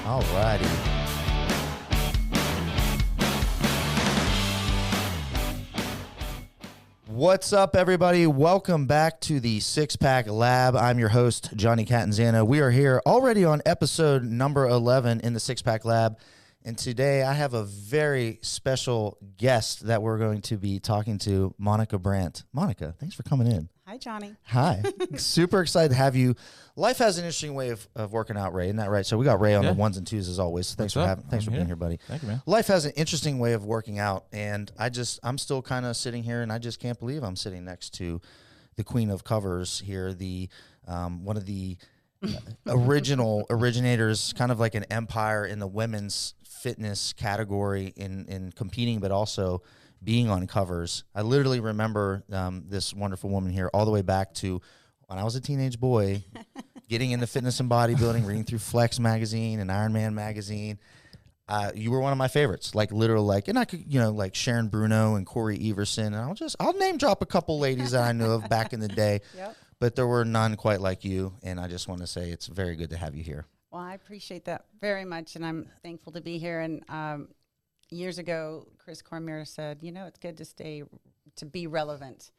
All righty. What's up, everybody? Welcome back to the Six Pack Lab. I'm your host, Johnny Catanzano. We are here already on episode number 11 in the Six Pack Lab. And today I have a very special guest that we're going to be talking to, Monica Brant. Monica, thanks for coming in. Hi, Johnny. Hi. Super excited to have you. Life has an interesting way of working out, Ray. Isn't that right? So we got Ray on the ones and twos as always. So thanks for being here, buddy. Thank you, man. Life has an interesting way of working out, and I'm still kind of sitting here, and I just can't believe I'm sitting next to the queen of covers here, the one of the originators, kind of like an empire in the women's fitness category in competing, but also being on covers. I literally remember this wonderful woman here all the way back to when I was a teenage boy, getting into fitness and bodybuilding, reading through Flex magazine and Iron Man magazine. You were one of my favorites, like literal, like, and I could, like Sharon Bruno and Corey Everson, and I'll name drop a couple ladies that I knew of back in the day. Yep. But there were none quite like you, and I just want to say it's very good to have you here. Well, I appreciate that very much, and I'm thankful to be here. And years ago, Chris Cormier said, it's good to be relevant.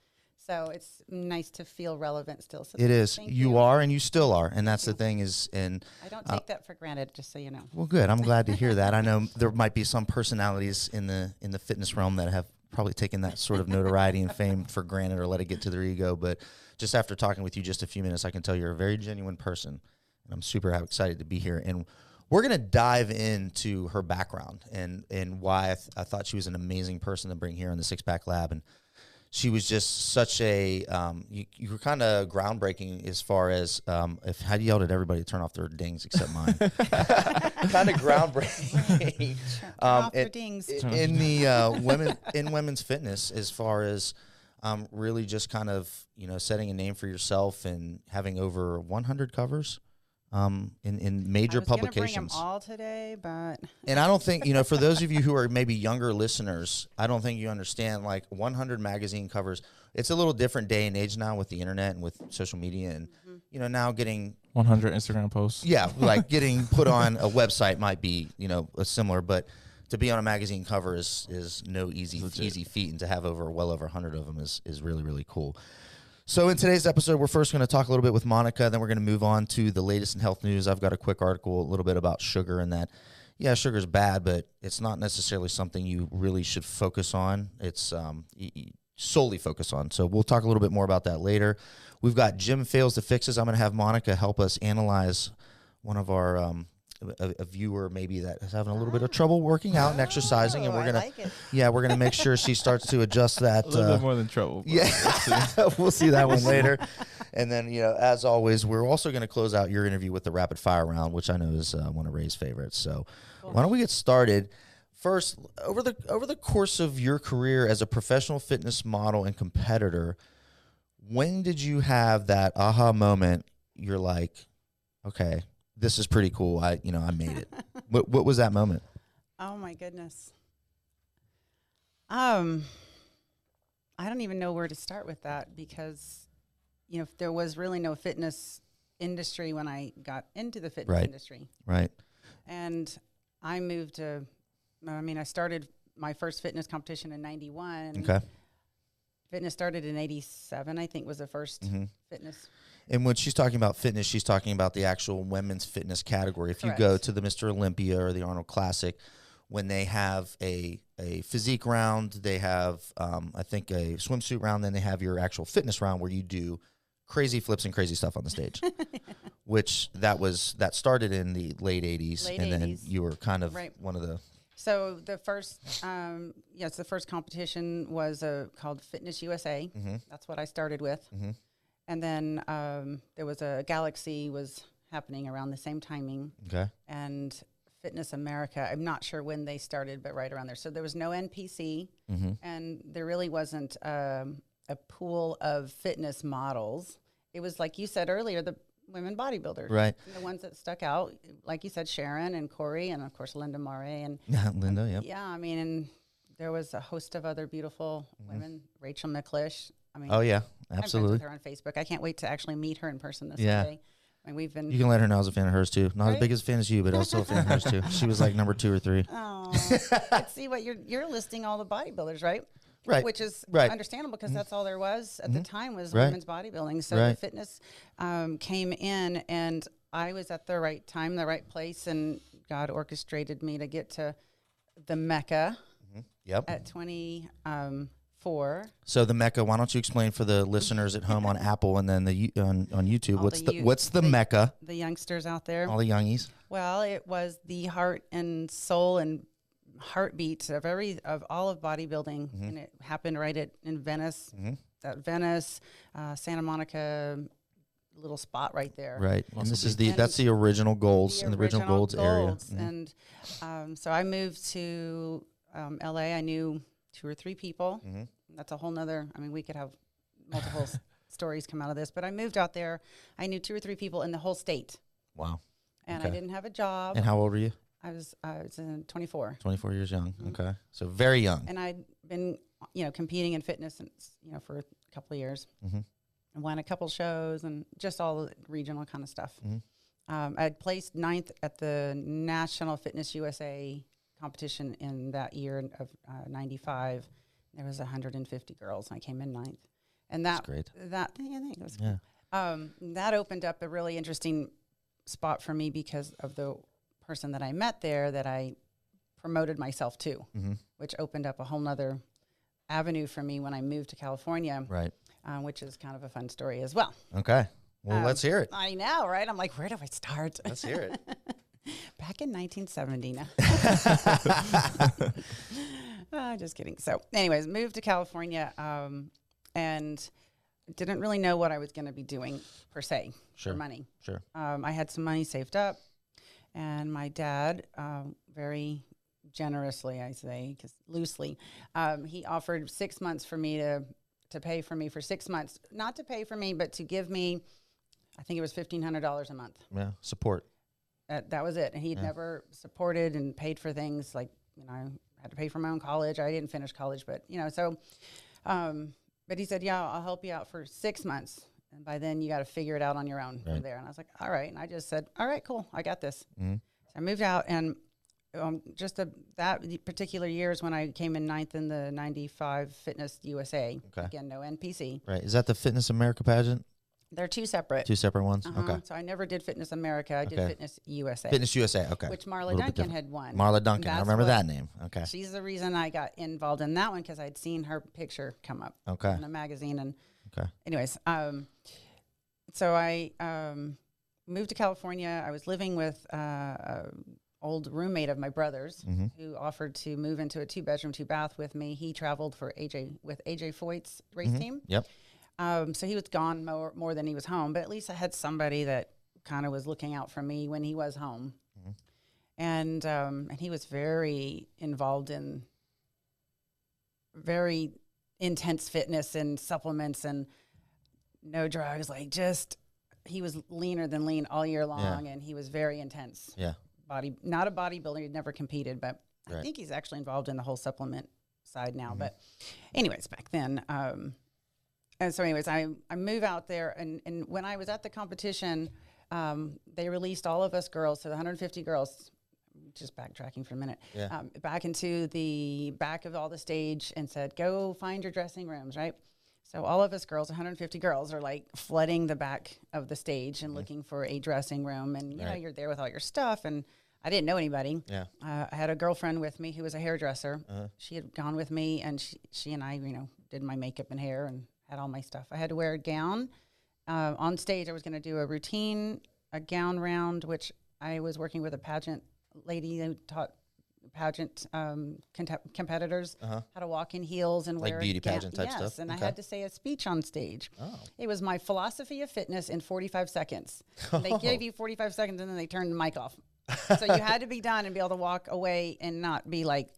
So it's nice to feel relevant still. So it is. You are, and you still are, and that's the thing is, and I don't take that for granted, just so you know. Well, good. I'm glad to hear that. I know there might be some personalities in the fitness realm that have probably taken that sort of notoriety and fame for granted or let it get to their ego. But just after talking with you just a few minutes, I can tell you're a very genuine person, and I'm super excited to be here. And we're going to dive into her background and why I thought she was an amazing person to bring here in the Six Pack Lab. And she was just such a, you were kind of groundbreaking as far as, if I yelled at everybody to turn off their dings except mine. Kind of groundbreaking. Turn off their dings. In the women's fitness, as far as really just kind of, setting a name for yourself and having over 100 covers. In major publications. Bring them all today, but and I don't think for those of you who are maybe younger listeners, I don't think you understand, like 100 magazine covers. It's a little different day and age now with the internet and with social media, and now getting 100 Instagram posts. Yeah, like getting put on a website might be a similar, but to be on a magazine cover is no easy feat, and to have well over 100 of them is really, really cool. So in today's episode, we're first going to talk a little bit with Monica, then we're going to move on to the latest in health news. I've got a quick article a little bit about sugar, and that, sugar's bad, but it's not necessarily something you really should focus on. It's solely focus on. So we'll talk a little bit more about that later. We've got Jim Fails to Fixes. I'm going to have Monica help us analyze one of our a viewer maybe that is having a little bit of trouble working out and exercising, and we're gonna make sure she starts to adjust that. A little bit more than trouble. Yeah, we'll see that one later. And then as always, we're also going to close out your interview with the rapid fire round, which I know is one of Ray's favorites. So why don't we get started? First, over the course of your career as a professional fitness model and competitor, when did you have that aha moment? You're like, okay, this is pretty cool. I made it. What was that moment? Oh my goodness. I don't even know where to start with that, because there was really no fitness industry when I got into the fitness industry. Right. And I moved to, I started my first fitness competition in 91. Okay. Fitness started in 87, I think, was the first fitness. And when she's talking about fitness, she's talking about the actual women's fitness category. If Correct. You go to the Mr. Olympia or the Arnold Classic, when they have a physique round, they have, I think, a swimsuit round, then they have your actual fitness round where you do crazy flips and crazy stuff on the stage, which that started in the late 80s. Then you were kind of one of the... So the first, the first competition was called Fitness USA. Mm-hmm. That's what I started with. Mm-hmm. And then there was a Galaxy was happening around the same timing. Okay. And Fitness America, I'm not sure when they started, but right around there. So there was no NPC, and there really wasn't a pool of fitness models. It was, like you said earlier, the women bodybuilders. Right. And the ones that stuck out, like you said, Sharon and Corey, and, of course, Linda Moray. And Linda, yep. Yeah, and there was a host of other beautiful women, Rachel McLish. Oh, yeah, absolutely. I'm friends with her on Facebook. I can't wait to actually meet her in person this Sunday. I mean, we've been. You can let her know I was a fan of hers too. Not as Right? big as a fan as you, but I was still a fan of hers too. She was like number 2 or 3. Oh, let's see what you're listing all the bodybuilders, right? Right. Which is Right. understandable because that's all there was at the time was Right. women's bodybuilding. So Right. the fitness came in, and I was at the right time, the right place, and God orchestrated me to get to the Mecca Yep. at 24. So the Mecca. Why don't you explain for the listeners at home on Apple and then on YouTube? All What's the Mecca? The youngsters out there. All the youngies. Well, it was the heart and soul and heartbeat of all of bodybuilding, and it happened right in Venice. That Venice, Santa Monica, little spot right there. Right. And this is that's the original Golds in the original Golds area. And so I moved to LA. I knew 2 or 3 people. That's a whole nother. I mean, we could have multiple stories come out of this, but I moved out there. I knew 2 or 3 people in the whole state. Wow. And Okay. I didn't have a job. And how old were you? I was 24. 24 years young. Okay. So very young. And I'd been, competing in fitness since, for a couple of years. And won a couple shows and just all the regional kind of stuff. I'd placed 9th at the National Fitness USA competition in that year of 95. There was 150 girls, and I came in 9th. And That's great. I think it was cool. That opened up a really interesting spot for me because of the person that I met there that I promoted myself to, which opened up a whole nother avenue for me when I moved to California. Right. Which is kind of a fun story as well. Okay. Well, let's hear it. I know, right? I'm like, where do I start? Let's hear it. Back in 1970 now. Just kidding. So anyways, moved to California and didn't really know what I was going to be doing per se for money. Sure. I had some money saved up, and my dad, very generously, I say, because loosely, he offered 6 months for me to pay for me for 6 months, not to pay for me, but to give me, I think it was $1,500 a month. Yeah. Support. That was it. And he'd never supported and paid for things like, I had to pay for my own college. I didn't finish college, but, so, but he said, yeah, I'll help you out for 6 months. And by then you got to figure it out on your own from there. And I was like, all right. And I just said, all right, cool. I got this. So I moved out, and that particular year is when I came in 9th in the 95 Fitness USA. Okay. Again, no NPC. Right. Is that the Fitness America pageant? They're 2 separate. 2 separate ones? Okay. So I never did Fitness America. I did Fitness USA. Fitness USA. Okay. Which Marla Duncan had won. Marla Duncan. I remember that name. Okay. She's the reason I got involved in that one because I'd seen her picture come up in a magazine. And anyways, so I moved to California. I was living with old roommate of my brother's who offered to move into a 2-bedroom, 2-bath with me. He traveled for AJ Foyt's race team. Yep. So he was gone more than he was home, but at least I had somebody that kind of was looking out for me when he was home. And he was very involved in very intense fitness and supplements and no drugs, he was leaner than lean all year long, and he was very intense. Yeah. Not a bodybuilder. He'd never competed, but I think he's actually involved in the whole supplement side now. But anyways, back then, and so anyways, I move out there, and when I was at the competition, they released all of us girls, so the 150 girls, just backtracking for a minute, back into the back of all the stage and said, go find your dressing rooms, right? So all of us girls, 150 girls, are like flooding the back of the stage and looking for a dressing room. And, you know, you're there with all your stuff. And I didn't know anybody. Yeah. I had a girlfriend with me who was a hairdresser. She had gone with me, and she and I, did my makeup and hair and had all my stuff. I had to wear a gown. On stage, I was going to do a gown round, which I was working with a pageant lady who taught pageant competitors how to walk in heels and wear beauty pageant type stuff. And I had to say a speech on stage. It was my philosophy of fitness in 45 seconds. They gave you 45 seconds and then they turned the mic off. So you had to be done and be able to walk away and not be like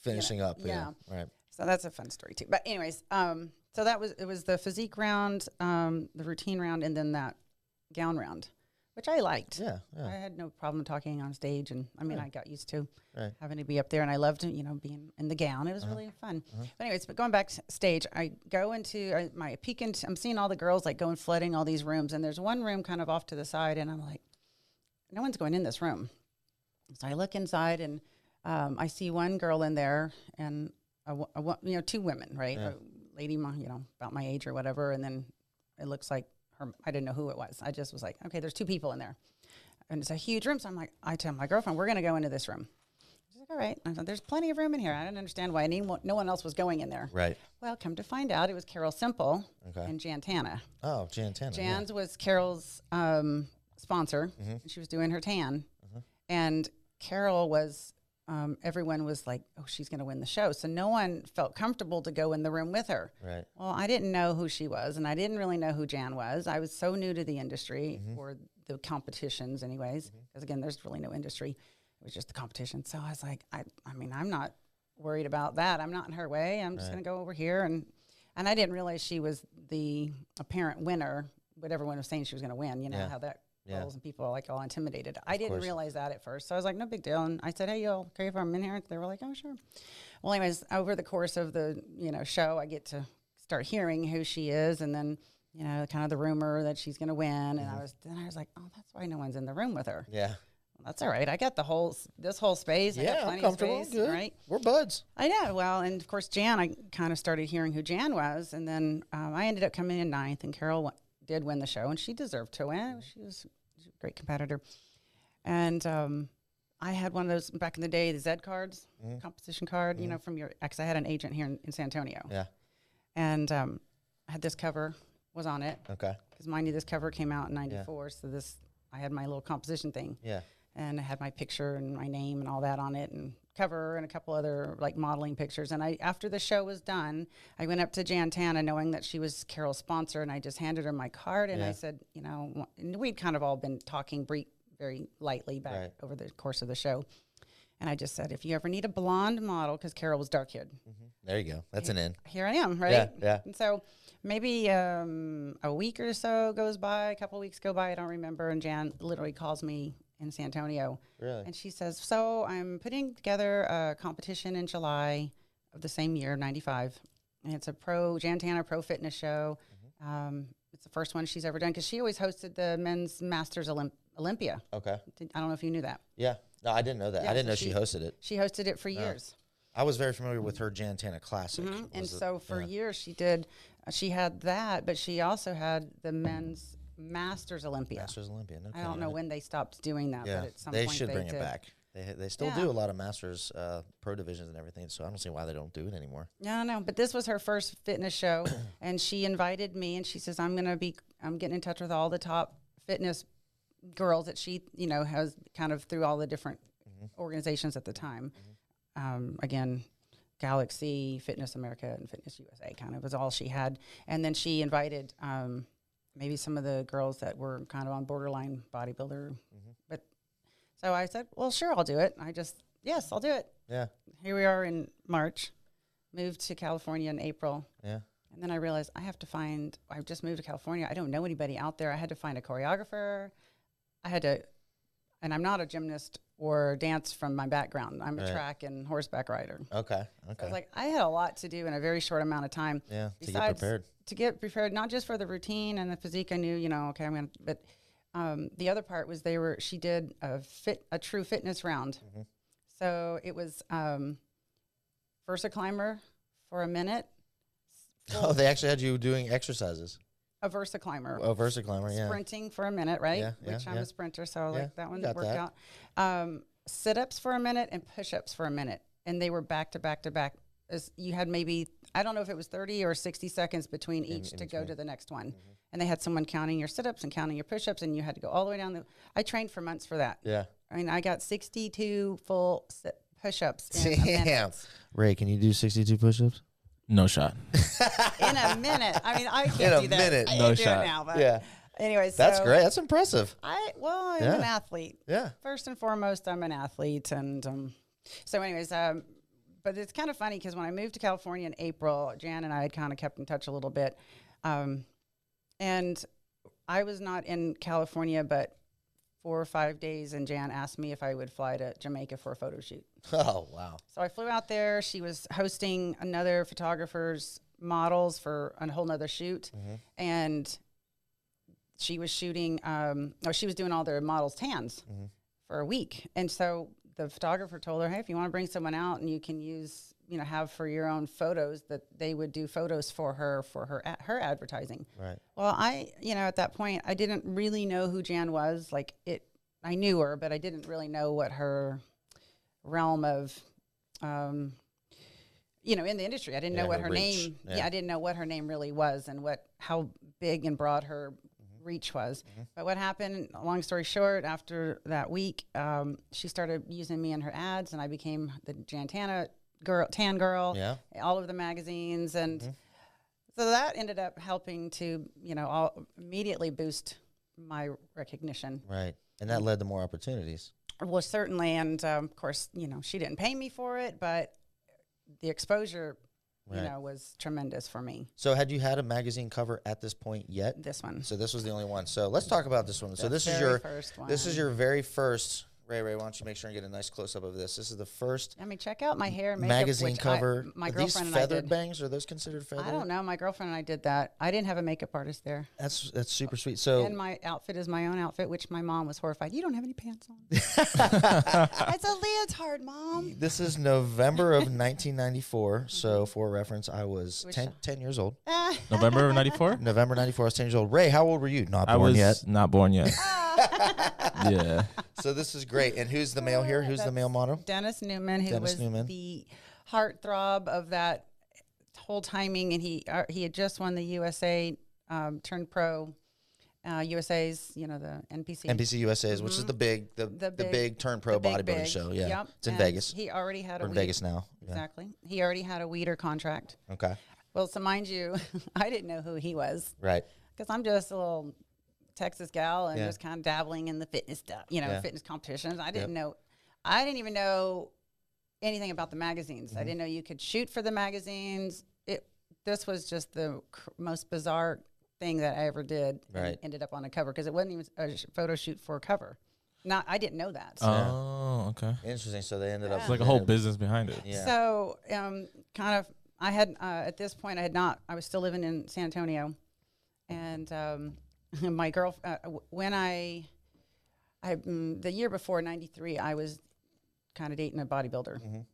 finishing up. Yeah. Right. So that's a fun story too. But anyways, so it was the physique round, the routine round, and then that gown round. which I liked. Yeah. I had no problem talking on stage, and I mean, I got used to Right. having to be up there, and I loved, being in the gown. It was really fun. But anyways, but going back stage, I go into my peek into, I'm seeing all the girls like going flooding all these rooms, and there's one room kind of off to the side, and I'm like, no one's going in this room. So I look inside, and I see one girl in there, and two women, right? Yeah. A lady, about my age or whatever, and then it looks like her. I didn't know who it was. I just was like, okay, there's two people in there, and it's a huge room. So I'm like, I tell my girlfriend, we're going to go into this room. She's like, all right. I said, there's plenty of room in here. I didn't understand why no one else was going in there. Right. Well, come to find out, it was Carol Simple Okay. and Jan Tana. Oh, Jan Tana. Jan's was Carol's sponsor. And she was doing her tan. And Carol was, everyone was like, oh, she's going to win the show. So no one felt comfortable to go in the room with her. Right. Well, I didn't know who she was, and I didn't really know who Jan was. I was so new to the industry, or the competitions anyways, because again, there's really no industry. It was just the competition. So I was like, I mean, I'm not worried about that. I'm not in her way. I'm just going to go over here. And I didn't realize she was the apparent winner, but everyone was saying she was going to win. You know how that goes, and people are like all intimidated. I didn't realize that at first. So I was like, no big deal. And I said, hey, y'all, okay if I'm in here? They were like, oh, sure. Well, anyways, over the course of the, show, I get to start hearing who she is, and then, kind of the rumor that she's going to win. And I was like, oh, that's why no one's in the room with her. Yeah. Well, that's all right. I got this whole space. I got I'm plenty of comfortable. space, Good. right? We're buds. I know. Well, and of course, Jan, I kind of started hearing who Jan was. And then I ended up coming in ninth, and Carol did win the show, and she deserved to win. She was a great competitor. And I had one of those back in the day, the Z cards, composition card, from because I had an agent here in San Antonio. Yeah. And I had this cover was on it. Okay. Because mind you, this cover came out in 94. So I had my little composition thing. Yeah. And I had my picture and my name and all that on it, and cover and a couple other like modeling pictures. And after the show was done, I went up to Jan Tana knowing that she was Carol's sponsor, and I just handed her my card, and I said, and we'd kind of all been talking very lightly back over the course of the show. And I just said, if you ever need a blonde model, because Carol was dark-haired. There you go. That's an in. Here I am, right? Yeah. And so maybe a week or so goes by, a couple weeks go by, I don't remember, and Jan literally calls me in San Antonio. Really? And she says, so I'm putting together a competition in July of the same year, 95. And it's a Jan Tana Pro Fitness show. It's the first one she's ever done, because she always hosted the Men's Masters Olympia. Okay. I don't know if you knew that. Yeah. No, I didn't know that. Yeah, I didn't so know she hosted it. She hosted it for years. I was very familiar with her Jan Tana Classic. And so for years she had that, but she also had the Men's Masters Olympia. Masters Olympia. Okay. I don't know when they stopped doing that, but at some they point should bring did. it back. They still do a lot of Masters Pro divisions and everything, so I don't see why they don't do it anymore. No, but this was her first fitness show, and she invited me, and she says, I'm getting in touch with all the top fitness girls that she, has kind of through all the different organizations at the time. Again, Galaxy, Fitness America, and Fitness USA kind of was all she had. And then she invited maybe some of the girls that were kind of on borderline bodybuilder. But so I said, well, sure, I'll do it. Yes, I'll do it. Yeah. Here we are in March, moved to California in April. Yeah. And then I realized I've just moved to California. I don't know anybody out there. I had to find a choreographer. And I'm not a gymnast or dance from my background. I'm a track and horseback rider. Okay. I was like, I had a lot to do in a very short amount of time. Yeah, Besides, to get prepared, not just for the routine and the physique. I knew, okay, I'm going to, but the other part was she did a true fitness round. So it was Versa climber for a minute. Oh, they actually had you doing exercises. A Versa climber. Oh, Versa climber, yeah. Sprinting for a minute, right? Yeah, Which I'm a sprinter, so that one got worked that. out. Sit-ups for a minute and push-ups for a minute. And they were back to back to back. You had maybe, I don't know if it was 30 or 60 seconds between each to go to the next one. And they had someone counting your sit-ups and counting your push-ups, and you had to go all the way down. I trained for months for that. Yeah. I mean, I got 62 full push-ups in a minute. Ray, can you do 62 push-ups? No shot. In a minute. I mean, I can't do that. minute. I No can't do shot. it now, but Yeah. anyways. That's great. That's impressive. I'm an athlete. Yeah. First and foremost, I'm an athlete. And so anyways, but it's kind of funny because when I moved to California in April, Jan and I had kind of kept in touch a little bit. And I was not in California, but 4 or 5 days, and Jan asked me if I would fly to Jamaica for a photo shoot. Oh, wow. So I flew out there. She was hosting another photographer's models for a whole nother shoot. And she was shooting, she was doing all their models' tans for a week. And so the photographer told her, hey, if you want to bring someone out and you can use, have for your own photos, that they would do photos for her advertising. Right. Well, at that point, I didn't really know who Jan was. I knew her, but I didn't really know what her realm of, in the industry. I didn't know what her name. I didn't know what her name really was and how big and broad her reach was. But what happened, long story short, after that week, she started using me in her ads, and I became the Tana tan girl, all of the magazines. And so that ended up helping to, immediately boost my recognition. Right. And that led to more opportunities. Well, certainly. And of course, she didn't pay me for it, but the exposure, was tremendous for me. So had you had a magazine cover at this point yet? This one. So this was the only one. So let's talk about this one. So this is your very first. Ray, why don't you make sure and get a nice close-up of this? This is the first check out my hair and makeup, magazine cover. My Are girlfriend these and I feathered did. bangs? Are those considered feathered? I don't know. My girlfriend and I did that. I didn't have a makeup artist there. That's super sweet. So and my outfit is my own outfit, which my mom was horrified. You don't have any pants on. It's a leotard, Mom. This is November of 1994. So for reference, I was 10 years old. November of 94? November 94, I was 10 years old. Ray, how old were you? Not I born was yet. not born yet. Yeah. So this is great. And who's the male here? Who's the male model? Dennis Newman, who was the heartthrob of that whole timing. And he had just won the USA turned pro USA's, the NPC. NPC USA's, which is the big turn pro bodybuilding show. Yeah. Yep. It's in Vegas. He already had We're in Vegas now. Exactly. He already had a Weider contract. Okay. Well, so mind you, I didn't know who he was. Right. Because I'm just a little Texas gal and just kind of dabbling in the fitness stuff, fitness competitions. I didn't even know anything about the magazines. I didn't know you could shoot for the magazines. This was just the most bizarre thing that I ever did. Right. And ended up on a cover because it wasn't even a photo shoot for a cover. I didn't know that. Oh, okay. Interesting. So they ended up. It's like a whole business behind it. Yeah. So I had at this point I was still living in San Antonio, and my girl when the year before '93 I was kind of dating a bodybuilder.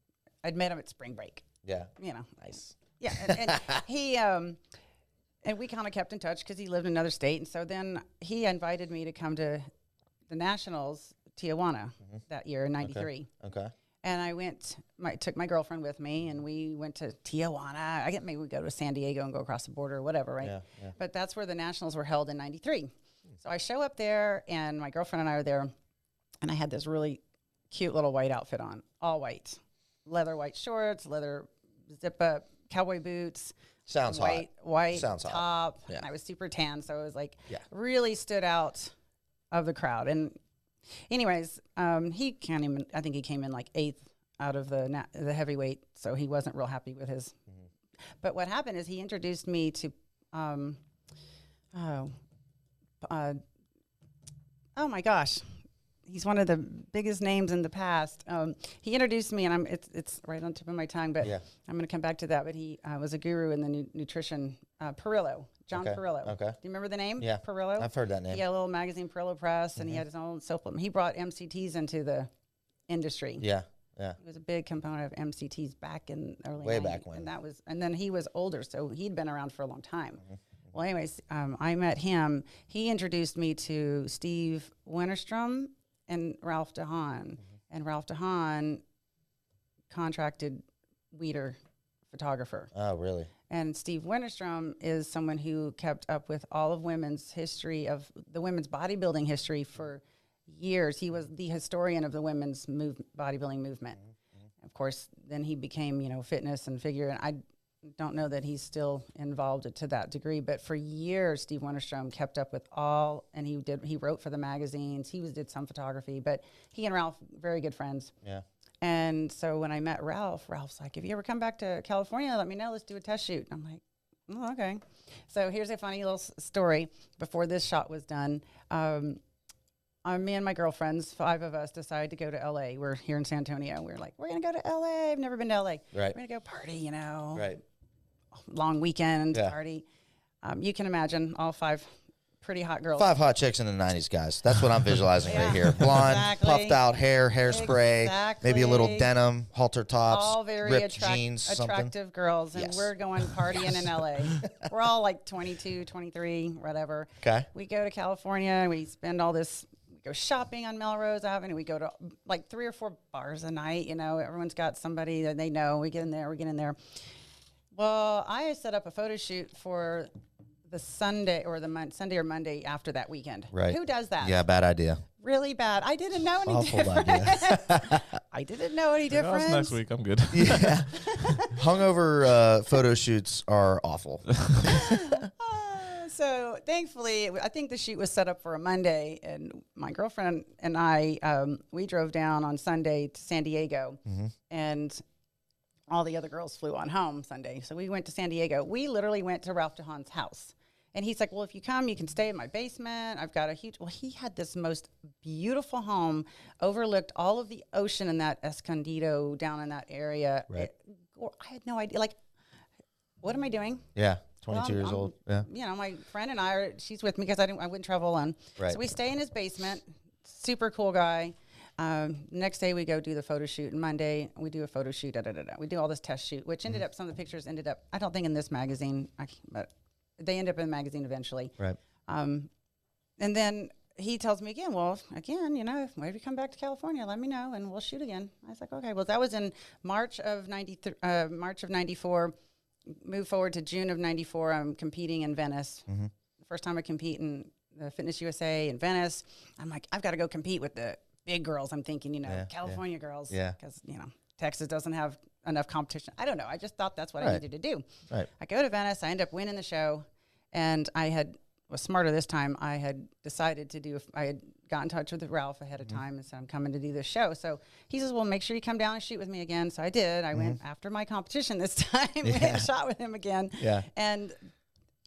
I'd met him at spring break. Yeah. Nice. Yeah, and he and we kind of kept in touch because he lived in another state, and so then he invited me to come to the Nationals Tijuana that year in '93. Okay. And I took my girlfriend with me, and we went to Tijuana. Maybe we go to San Diego and go across the border or whatever, right? Yeah. But that's where the Nationals were held in '93. So I show up there, and my girlfriend and I are there, and I had this really cute little white outfit on, all white. Leather white shorts, leather zip-up, cowboy boots. Sounds white, hot. White Sounds top. hot. Yeah. And I was super tan, so it was really stood out of the crowd. And anyways, I think he came in like 8th out of the heavyweight, so he wasn't real happy with his. But what happened is he introduced me to, oh my gosh, he's one of the biggest names in the past. He introduced me, and it's right on the tip of my tongue, but I'm going to come back to that. But he was a guru in the nutrition, Perillo. John Perillo. Okay. Do you remember the name? Yeah. Perillo? I've heard that name. He had a little magazine, Perillo Press, and he had his own supplement. He brought MCTs into the industry. Yeah. Yeah. He was a big component of MCTs back in the early Way 90s. back when. And then he was older, so he'd been around for a long time. Well, anyways, I met him. He introduced me to Steve Winterstrom and Ralph DeHaan. And Ralph DeHaan contracted Weider photographer. Oh, really? And Steve Winterstrom is someone who kept up with all of women's history, of the women's bodybuilding history for years. He was the historian of the women's bodybuilding movement. Of course, then he became, fitness and figure. And I don't know that he's still involved to that degree, but for years, Steve Winterstrom kept up with all, and he wrote for the magazines. He did some photography, but he and Ralph, very good friends. Yeah. And so when I met Ralph's like, if you ever come back to California, let me know. Let's do a test shoot. I'm like, oh, okay. So here's a funny little story. Before this shot was done, me and my girlfriends, 5 of us, decided to go to LA. We're here in San Antonio. We're like, we're going to go to LA. I've never been to LA. Right. We're going to go party, you know. Right. Long weekend party. You can imagine all 5 pretty hot girls. 5 hot chicks in the 90s, guys. That's what I'm visualizing right here. Blonde, puffed out hair, hairspray, maybe a little denim, halter tops, all very ripped jeans, attractive girls. And we're going partying in LA. We're all like 22, 23, whatever. Okay. We go to California and we spend all this, we go shopping on Melrose Avenue. We go to like 3 or 4 bars a night. You know, everyone's got somebody that they know. We get in there. Well, I set up a photo shoot for the Sunday or Sunday or Monday after that weekend. Right. Who does that? Yeah, bad idea. Really bad. I didn't know any Awful different. idea. I didn't know any different. Next week, I'm good. Yeah. Hungover photo shoots are awful. So thankfully, I think the shoot was set up for a Monday, and my girlfriend and I, we drove down on Sunday to San Diego, and all the other girls flew on home Sunday. So we went to San Diego. We literally went to Ralph DeHaan's house. And he's like, well, if you come, you can stay in my basement. I've got a huge, well, he had this most beautiful home, overlooked all of the ocean in that Escondido down in that area. Right. I had no idea. Like, what am I doing? Yeah. 22 years old. Yeah. You know, my friend and I she's with me because I wouldn't travel alone. Right. So we stay in his basement. Super cool guy. Next day we go do the photo shoot, and Monday we do a photo shoot. We do all this test shoot, which ended up, some of the pictures ended up, I don't think in this magazine, but they end up in the magazine eventually. Right. And then he tells me again, well, you know, if you come back to California, let me know and we'll shoot again. I was like, okay. Well, that was in March of 94. Move forward to June of 94. I'm competing in Venice. The first time I compete in the Fitness USA in Venice. I'm like, I've got to go compete with the big girls. I'm thinking, you know, California girls. Yeah. Because, you know, Texas doesn't have enough competition. I don't know. I just thought that's what I needed to do. Right. I go to Venice. I end up winning the show. And I was smarter this time. I had decided to I had got in touch with Ralph ahead of time and said, I'm coming to do this show. So he says, well, make sure you come down and shoot with me again. So I did. I went after my competition this time and shot with him again. Yeah. And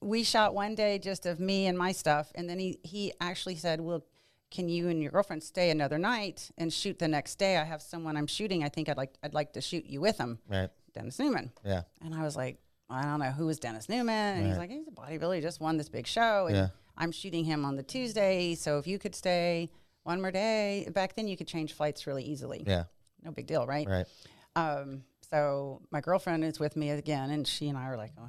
we shot one day just of me and my stuff. And then he actually said, well, can you and your girlfriend stay another night and shoot the next day? I have someone I'm shooting. I think I'd like to shoot you with him. Right. Dennis Newman. Yeah. And I was like, I don't know who is Dennis Newman. And he's like, he's a bodybuilder. He just won this big show. And I'm shooting him on the Tuesday. So if you could stay one more day, back then you could change flights really easily. Yeah. No big deal, right? Right. So my girlfriend is with me again, and she and I are like, I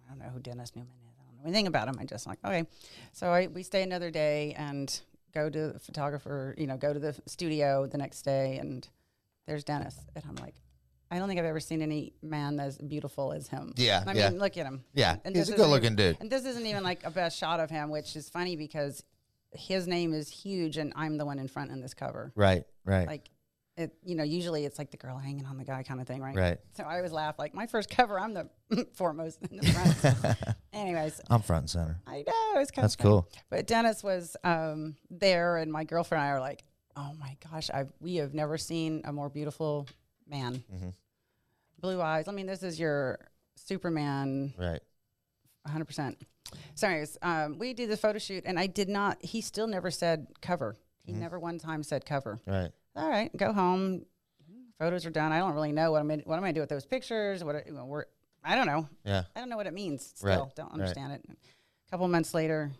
don't know who Dennis Newman is. I don't know anything about him. I just like, okay. So we stay another day and go to the photographer, go to the studio the next day, and there's Dennis. And I'm like, I don't think I've ever seen any man as beautiful as him. Yeah. I mean, look at him. Yeah. And he's a good looking dude. And this isn't even like a best shot of him, which is funny because his name is huge and I'm the one in front in this cover. Right. Right. Like, usually it's like the girl hanging on the guy kind of thing, right? Right. So I always laugh, like, my first cover, I'm the foremost in the front. Anyways. I'm front and center. I know. It's kind That's of funny. cool. But Dennis was there, and my girlfriend and I are like, oh my gosh, we have never seen a more beautiful man. Mm-hmm. Blue eyes. I mean, this is your Superman. Right. 100%. So anyways, we did the photo shoot, and he still never said cover. He never one time said cover. Right. All right, go home. Photos are done. I don't really know what I'm going to do with those pictures. I don't know. Yeah. I don't know what it means still. Right. Don't understand it. A couple of months later,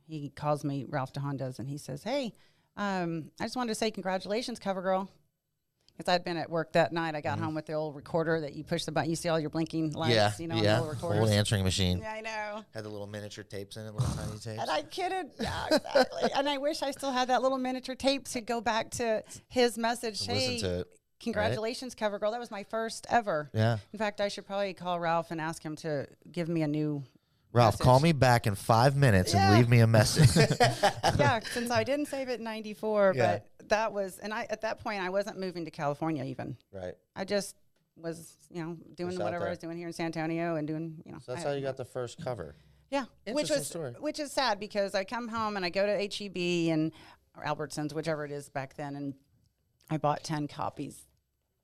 he calls me, Ralph DeHaan does, and he says, hey, I just wanted to say congratulations, cover girl. Because I'd been at work that night. I got home with the old recorder that you push the button. You see all your blinking lights, Yeah. on the old recorders. Old answering machine. Yeah, I know. Had the little miniature tapes in it, little tiny tapes. And I kidded. Yeah, exactly. And I wish I still had that little miniature tape to go back to his message. Listen to it. Congratulations, cover girl. That was my first ever. Yeah. In fact, I should probably call Ralph and ask him to give me a new Ralph, message. call me back in 5 minutes and leave me a message. Yeah, since I didn't save it in 94, Yeah. but that was, and at that point, I wasn't moving to California even. Right. I just was, doing Just out whatever I there. was doing here in San Antonio and doing, So that's how you got the first cover. Yeah, Interesting story. which is sad because I come home and I go to HEB or Albertsons, whichever it is back then, and I bought 10 copies.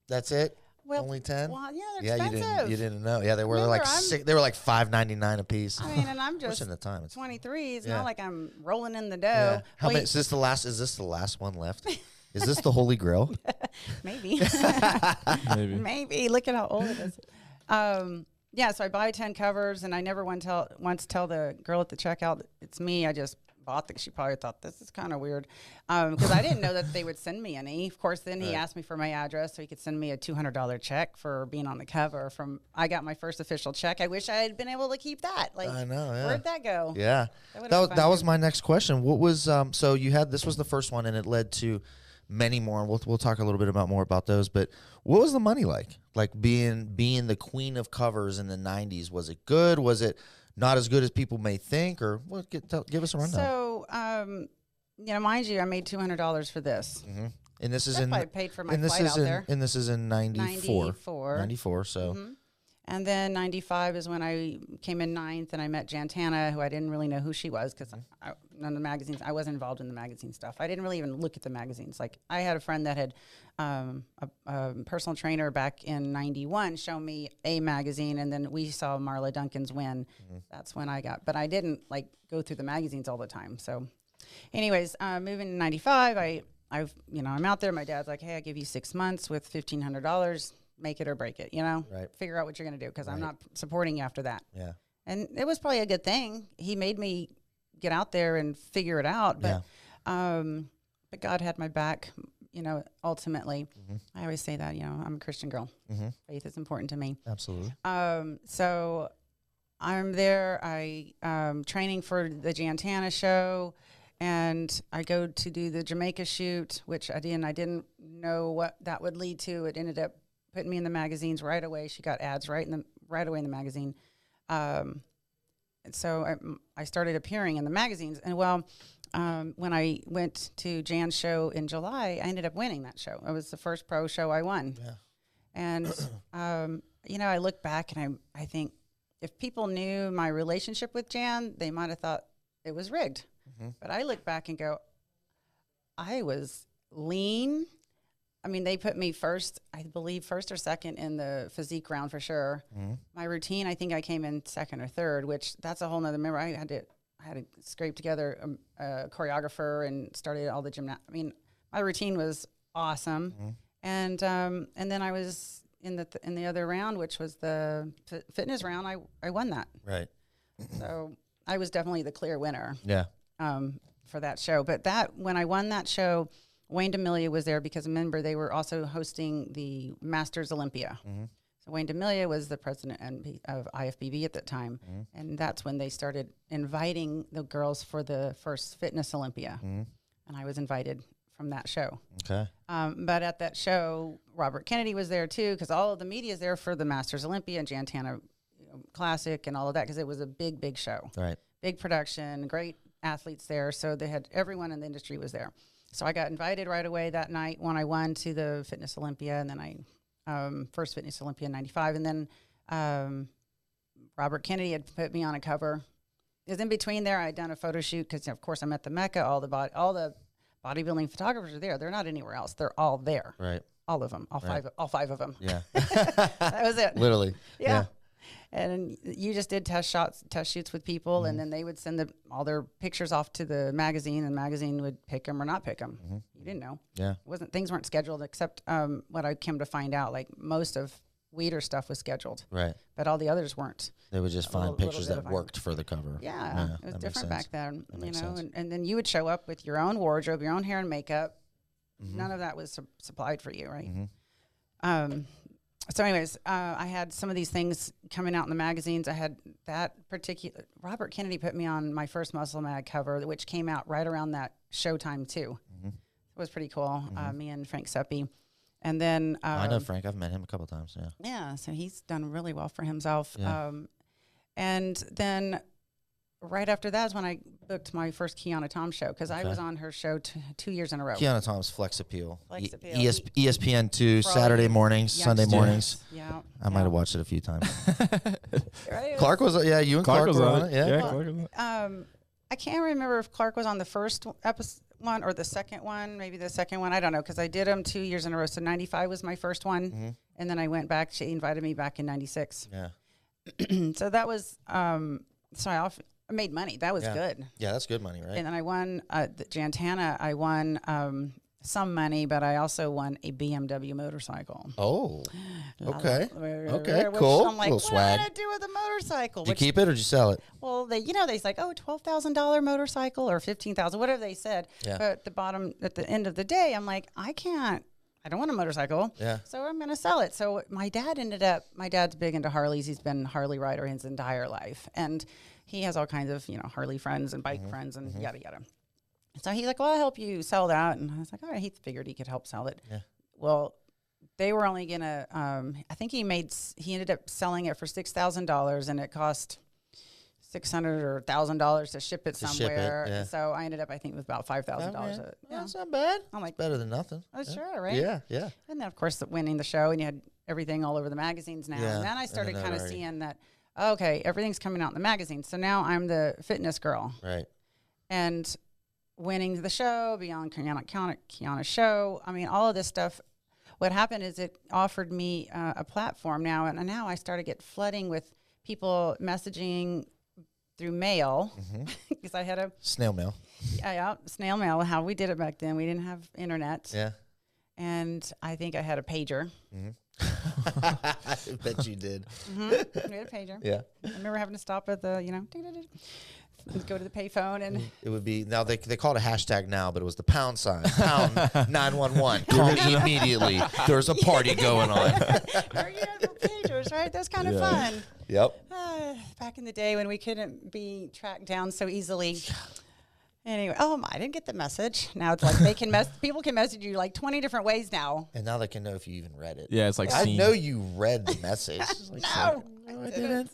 That's it? Well, only 10? Well, yeah, they're expensive. You didn't know. Yeah, they were Remember, they were like $5.99 a piece. I mean, and I'm just in the time. It's 23. It's yeah. not like I'm rolling in the dough. Yeah. How many? Is this the last one left? Is this the Holy Grail? Maybe. Maybe. Maybe. Look at how old it is. Yeah, so I buy 10 covers, and I never once tell the girl at the checkout it's me. I just bought them. She probably thought this is kind of weird because I didn't know that they would send me any. Of course, then he asked me for my address so he could send me a $200 check for being on the cover. I got my first official check. I wish I had been able to keep that. Like, I know. Yeah. Where'd that go? Yeah, that was my next question. What was so you had this was the first one, and it led to many more. We'll talk a little bit more about those. But what was the money like? Like being the queen of covers in the 90s. Was it good? Was it not as good as people may think? Or give us a rundown. So, mind you, I made $200 for this. Mm-hmm. And this is I paid for my flight out there. And this is in 94. 94. So. Mm-hmm. And then 95 is when I came in 9th, and I met Tana, who I didn't really know who she was because none of the magazines, I wasn't involved in the magazine stuff. I didn't really even look at the magazines. Like, I had a friend that had a personal trainer back in 91 show me a magazine, and then we saw Marla Duncan's win. Mm-hmm. That's when but I didn't go through the magazines all the time. So anyways, moving to 95, I'm out there. My dad's like, hey, I give you 6 months with $1,500. Make it or break it, Right. Figure out what you're going to do because I'm not supporting you after that. Yeah. And it was probably a good thing. He made me get out there and figure it out. But, but God had my back, ultimately. Mm-hmm. I always say that, I'm a Christian girl. Mm-hmm. Faith is important to me. Absolutely. So I'm there. Training for the Tana show. And I go to do the Jamaica shoot, which I didn't know what that would lead to. It ended up putting me in the magazines right away. She got ads right away in the magazine. And so I started appearing in the magazines. And when I went to Jan's show in July, I ended up winning that show. It was the first pro show I won. Yeah. And, I look back and I think if people knew my relationship with Jan, they might have thought it was rigged. Mm-hmm. But I look back and go, I was lean. I mean, they put me first or second in the physique round for sure. Mm-hmm. My routine, I think I came in second or third, which that's a whole nother. Remember, I had to scrape together a choreographer and started all the gymnastics. I mean, my routine was awesome. Mm-hmm. And then I was in the other round, which was the fitness round. I won that. Right. So I was definitely the clear winner. Yeah. For that show. But when I won that show, Wayne D'Amelia was there because, remember, they were also hosting the Masters Olympia. Mm-hmm. So Wayne D'Amelia was the president of IFBB at that time. Mm-hmm. And that's when they started inviting the girls for the first Fitness Olympia. Mm-hmm. And I was invited from that show. Okay. But at that show, Robert Kennedy was there too, because all of the media is there for the Masters Olympia and Tana Classic and all of that, because it was a big, big show. Right. Big production, great athletes there. So they had everyone in the industry was there. So I got invited right away that night when I won to the Fitness Olympia, and then first Fitness Olympia in 95. And then Robert Kennedy had put me on a cover. It was in between there. I had done a photo shoot because, of course, I'm at the Mecca. All the bodybuilding photographers are there. They're not anywhere else. They're all there. Right. All of them. All five of them. Yeah. That was it. Literally. Yeah. And you just did test shoots with people, mm-hmm. and then they would send all their pictures off to the magazine, and the magazine would pick them or not pick them. Mm-hmm. You didn't know. Yeah. Things weren't scheduled, except what I came to find out, like most of Weeder stuff was scheduled. Right. But all the others weren't. They would just find pictures that worked for the cover. Yeah. It was different back then, and then you would show up with your own wardrobe, your own hair and makeup. Mm-hmm. None of that was supplied for you, right? Mm-hmm. So anyways, I had some of these things coming out in the magazines. I had that particular, Robert Kennedy put me on my first Muscle Mag cover, which came out right around that Showtime too. Mm-hmm. It was pretty cool. Mm-hmm. Me and Frank Seppi. And then I know Frank. I've met him a couple times. Yeah. Yeah. So he's done really well for himself. Yeah. And then right after that is when I booked my first Kiana Tom show, because I was on her show 2 years in a row. Kiana Tom's Flex Appeal. Friday. ESPN2, Saturday mornings, Sunday mornings. Yeah. I might have watched it a few times. Right? Clark was, you and Clark were on it. Yeah. Clark was on it. I can't remember if Clark was on the first one or the second one, maybe the second one. I don't know, because I did them 2 years in a row. So 95 was my first one, And then I went back. She invited me back in 96. Yeah. So that was, so I made money. That was good. Yeah, that's good money, right? And then I won the Tana. I won some money, but I also won a BMW motorcycle. Oh, okay. Okay, cool. I'm like, Little what swag. did I do with a motorcycle? Did you keep it or did you sell it? Well, they like, oh, $12,000 motorcycle or $15,000, whatever they said. Yeah. But at the end of the day, I'm like, I don't want a motorcycle. Yeah. So I'm going to sell it. So my dad's big into Harleys. He's been a Harley rider his entire life. And he has all kinds of, Harley friends and bike friends and yada, yada. So he's like, well, I'll help you sell that. And I was like, all right, he figured he could help sell it. Yeah. Well, they were only going to, I think he ended up selling it for $6,000 and it cost $600 or $1,000 to ship it somewhere. Yeah. So I ended up, I think, with about $5,000. Yeah, that's not bad. I'm like, better than nothing. oh, sure, right? Yeah, yeah. And then, of course, winning the show, and you had everything all over the magazines now. Yeah, And then I started kind of already. seeing that, okay, everything's coming out in the magazines. So now I'm the fitness girl. Right. And winning the show, being on Kiana's show, I mean, all of this stuff. What happened is it offered me a platform now, and now I started get flooding with people messaging through mail because I had a Snail mail. snail mail. How we did it back then, we didn't have internet. Yeah. And I think I had a pager. I bet you did. We had a pager. Yeah. I remember having to stop at the, go to the payphone and It would be, now they call it a hashtag now, but it was the pound sign, pound 911. Call me immediately. There's a party going on. or you had the pagers, right? That's kind of fun. Yep. Back in the day when we couldn't be tracked down so easily. Anyway, I didn't get the message. Now it's like people can message you like 20 different ways now. And now they can know if you even read it. Yeah, it's like I seen. know you read the message. No, I didn't.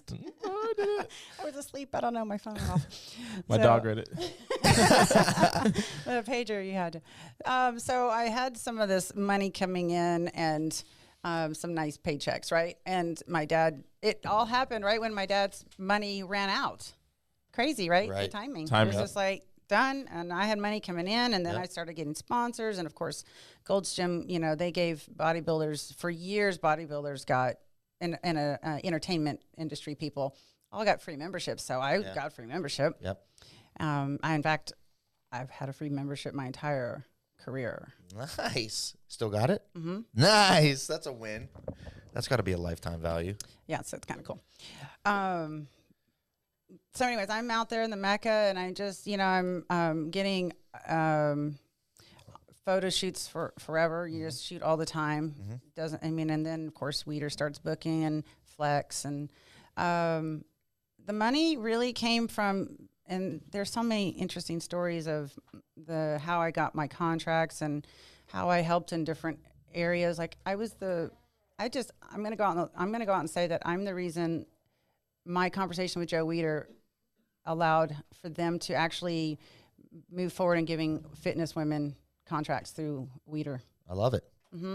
I was asleep. I don't know. My phone went off. My dog read it. The pager you had to. So I had some of this money coming in and some nice paychecks, right? And my dad, it all happened right when my dad's money ran out. Crazy, right? Right. The timing. Timing. It was just like done, and I had money coming in, and then I started getting sponsors, and of course, Gold's Gym, they gave bodybuilders, for years, bodybuilders got, and entertainment industry people all got free memberships, so I got free membership. Yep. I've had a free membership my entire career. Nice. Still got it? Mm-hmm. Nice. That's a win. That's got to be a lifetime value. Yeah, so it's kind of cool. So anyways, I'm out there in the Mecca, and I just, I'm getting photo shoots for forever. You just shoot all the time. And then of course Weeder starts booking and Flex, and the money really came from, and there's so many interesting stories of how I got my contracts and how I helped in different areas. Like I'm going to go out and say that I'm the reason my conversation with Joe Weeder allowed for them to actually move forward in giving fitness women contracts through Weeder. I love it.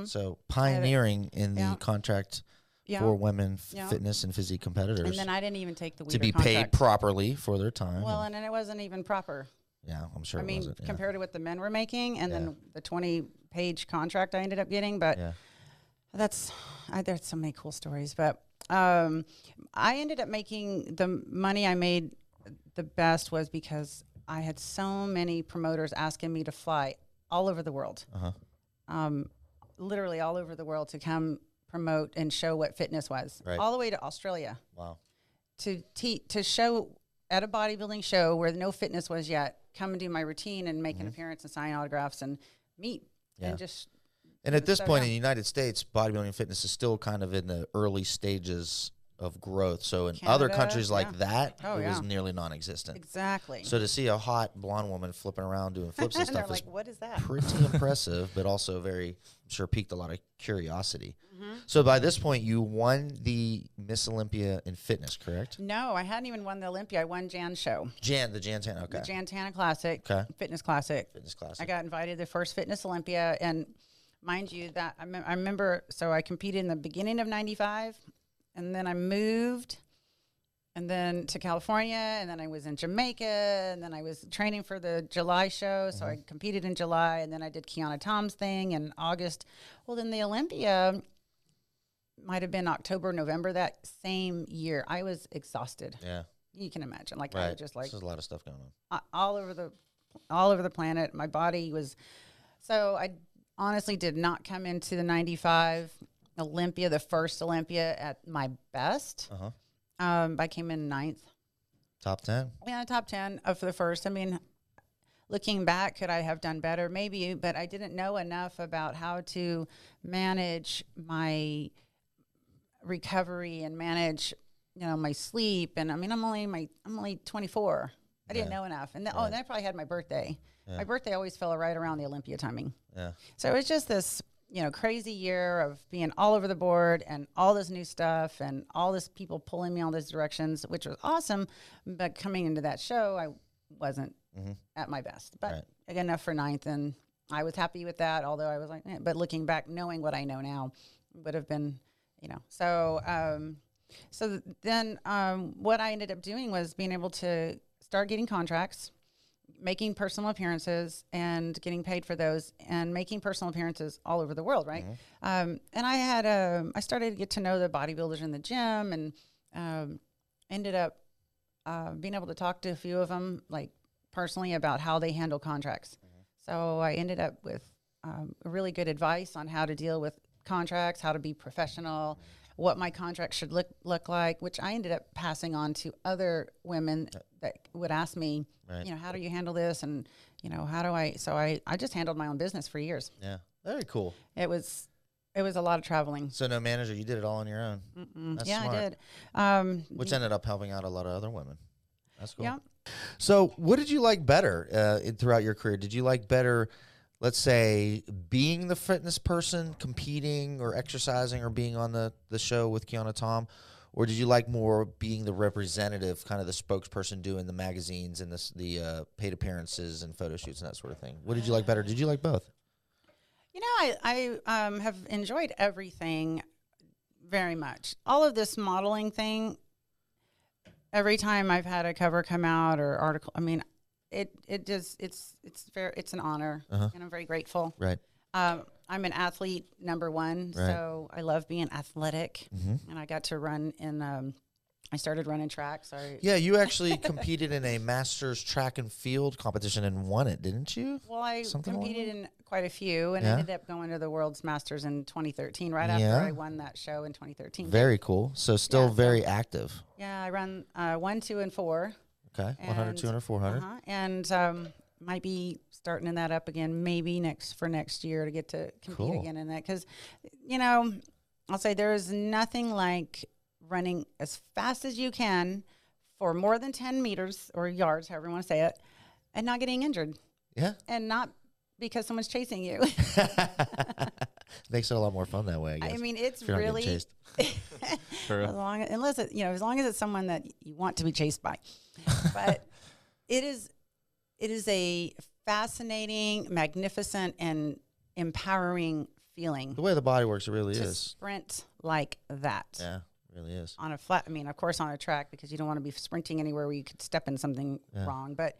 So pioneering in the contract for women fitness and physique competitors. And then I didn't even take the Weeder to be contract. paid properly for their time. Well, and then it wasn't even proper. Yeah, I'm sure I mean, wasn't. Yeah. compared to what the men were making, and then the 20-page contract I ended up getting. But there's so many cool stories. But I ended up making the money I made the best was because I had so many promoters asking me to fly all over the world, literally all over the world, to come promote and show what fitness was, all the way to Australia. Wow. To show at a bodybuilding show where no fitness was yet, come and do my routine and make an appearance and sign autographs and meet and just. And at this point in the United States, bodybuilding fitness is still kind of in the early stages of growth. So in other countries like that, it was nearly non-existent. Exactly. So to see a hot blonde woman flipping around doing flips and stuff is what is that? pretty impressive, but also very, I'm sure, piqued a lot of curiosity. So by this point, you won the Miss Olympia in fitness, correct? No, I hadn't even won the Olympia. I won Jan's show. The Jan Tana, okay. The Jan Tana Classic, Fitness Classic. Fitness Classic. I got invited to the first Fitness Olympia, and mind you, that I remember, so I competed in the beginning of 95, and then I moved, and then to California, and then I was in Jamaica, and then I was training for the July show, so I competed in July, and then I did Kiana Tom's thing in August. Well, then the Olympia, might have been October, November that same year. I was exhausted. Yeah. You can imagine. Like Right. I just like There's a lot of stuff going on. all over the planet. My body was, so I honestly did not come into the 95 Olympia, the first Olympia, at my best. I came in 9th. Top 10. Yeah, top 10 for the first. I mean, looking back, could I have done better? Maybe, but I didn't know enough about how to manage my recovery and manage, my sleep. And I mean, I'm only 24. I didn't know enough. And then, and then I probably had my birthday. Yeah. My birthday always fell right around the Olympia timing. Yeah. So it was just this, crazy year of being all over the board and all this new stuff and all this people pulling me all these directions, which was awesome. But coming into that show, I wasn't at my best. But again, enough for 9th, and I was happy with that. Although I was like, but looking back, knowing what I know now, would have been, So, then what I ended up doing was being able to start getting contracts, making personal appearances and getting paid for those, and making personal appearances all over the world, right? And I had I started to get to know the bodybuilders in the gym, and ended up being able to talk to a few of them, like personally, about how they handle contracts. So I ended up with really good advice on how to deal with contracts, how to be professional, what my contract should look like, which I ended up passing on to other women that would ask me, how do you handle this? And, how do I, so I just handled my own business for years. Yeah. Very cool. It was a lot of traveling. So no manager, you did it all on your own. That's yeah, smart. I did. Which ended up helping out a lot of other women. That's cool. Yeah. So what did you like better throughout your career? Did you like better, let's say, being the fitness person, competing or exercising or being on the show with Kiana Tom? Or did you like more being the representative, kind of the spokesperson, doing the magazines and the paid appearances and photo shoots and that sort of thing? What did you like better? Did you like both? I have enjoyed everything very much. All of this modeling thing, every time I've had a cover come out or article, I mean, it's an honor, and I'm very grateful. Right. I'm an athlete, number one, so I love being athletic, and I got to run in. I started running track. Yeah, you actually competed in a Masters track and field competition and won it, didn't you? Well, I competed in quite a few, and ended up going to the World's Masters in 2013, right after I won that show in 2013. Very cool. So still very active. Yeah, I run 1, 2, and 4. Okay, 100, 200, 400. And might be starting that up again, maybe next year to get to compete again in that. Because, I'll say there is nothing like running as fast as you can for more than 10 meters or yards, however you want to say it, and not getting injured. Yeah. And not because someone's chasing you. Makes it a lot more fun that way, I guess. I mean, it's really as long as it's someone that you want to be chased by. But it is a fascinating, magnificent, and empowering feeling. The way the body works, it really is. Sprint like that. Yeah, it really is. On a flat, I mean, of course, on a track, because you don't want to be sprinting anywhere where you could step in something wrong. But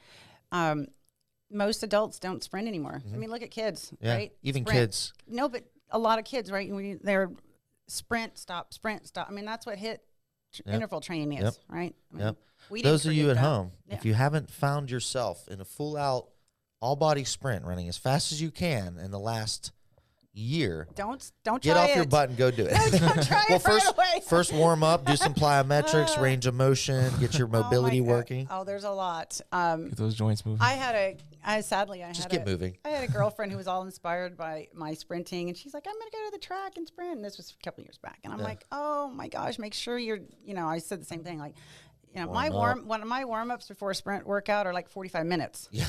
most adults don't sprint anymore. I mean, look at kids, right? Even sprint. kids. No, but a lot of kids, right? They're sprint, stop. I mean, that's what interval training is, right? I mean, Those of you at home, if you haven't found yourself in a full-out, all-body sprint running as fast as you can in the last year, don't get try off it. your butt and go do it. No, don't try it right away. First warm up, do some plyometrics, range of motion, get your mobility working. Oh, there's a lot. Get those joints moving. Just get moving. I had a girlfriend who was all inspired by my sprinting, and she's like, "I'm going to go to the track and sprint." And this was a couple of years back, and I'm like, "Oh my gosh, make sure you're." I said the same thing, like, one of my warm ups before a sprint workout are like 45 minutes. Yeah.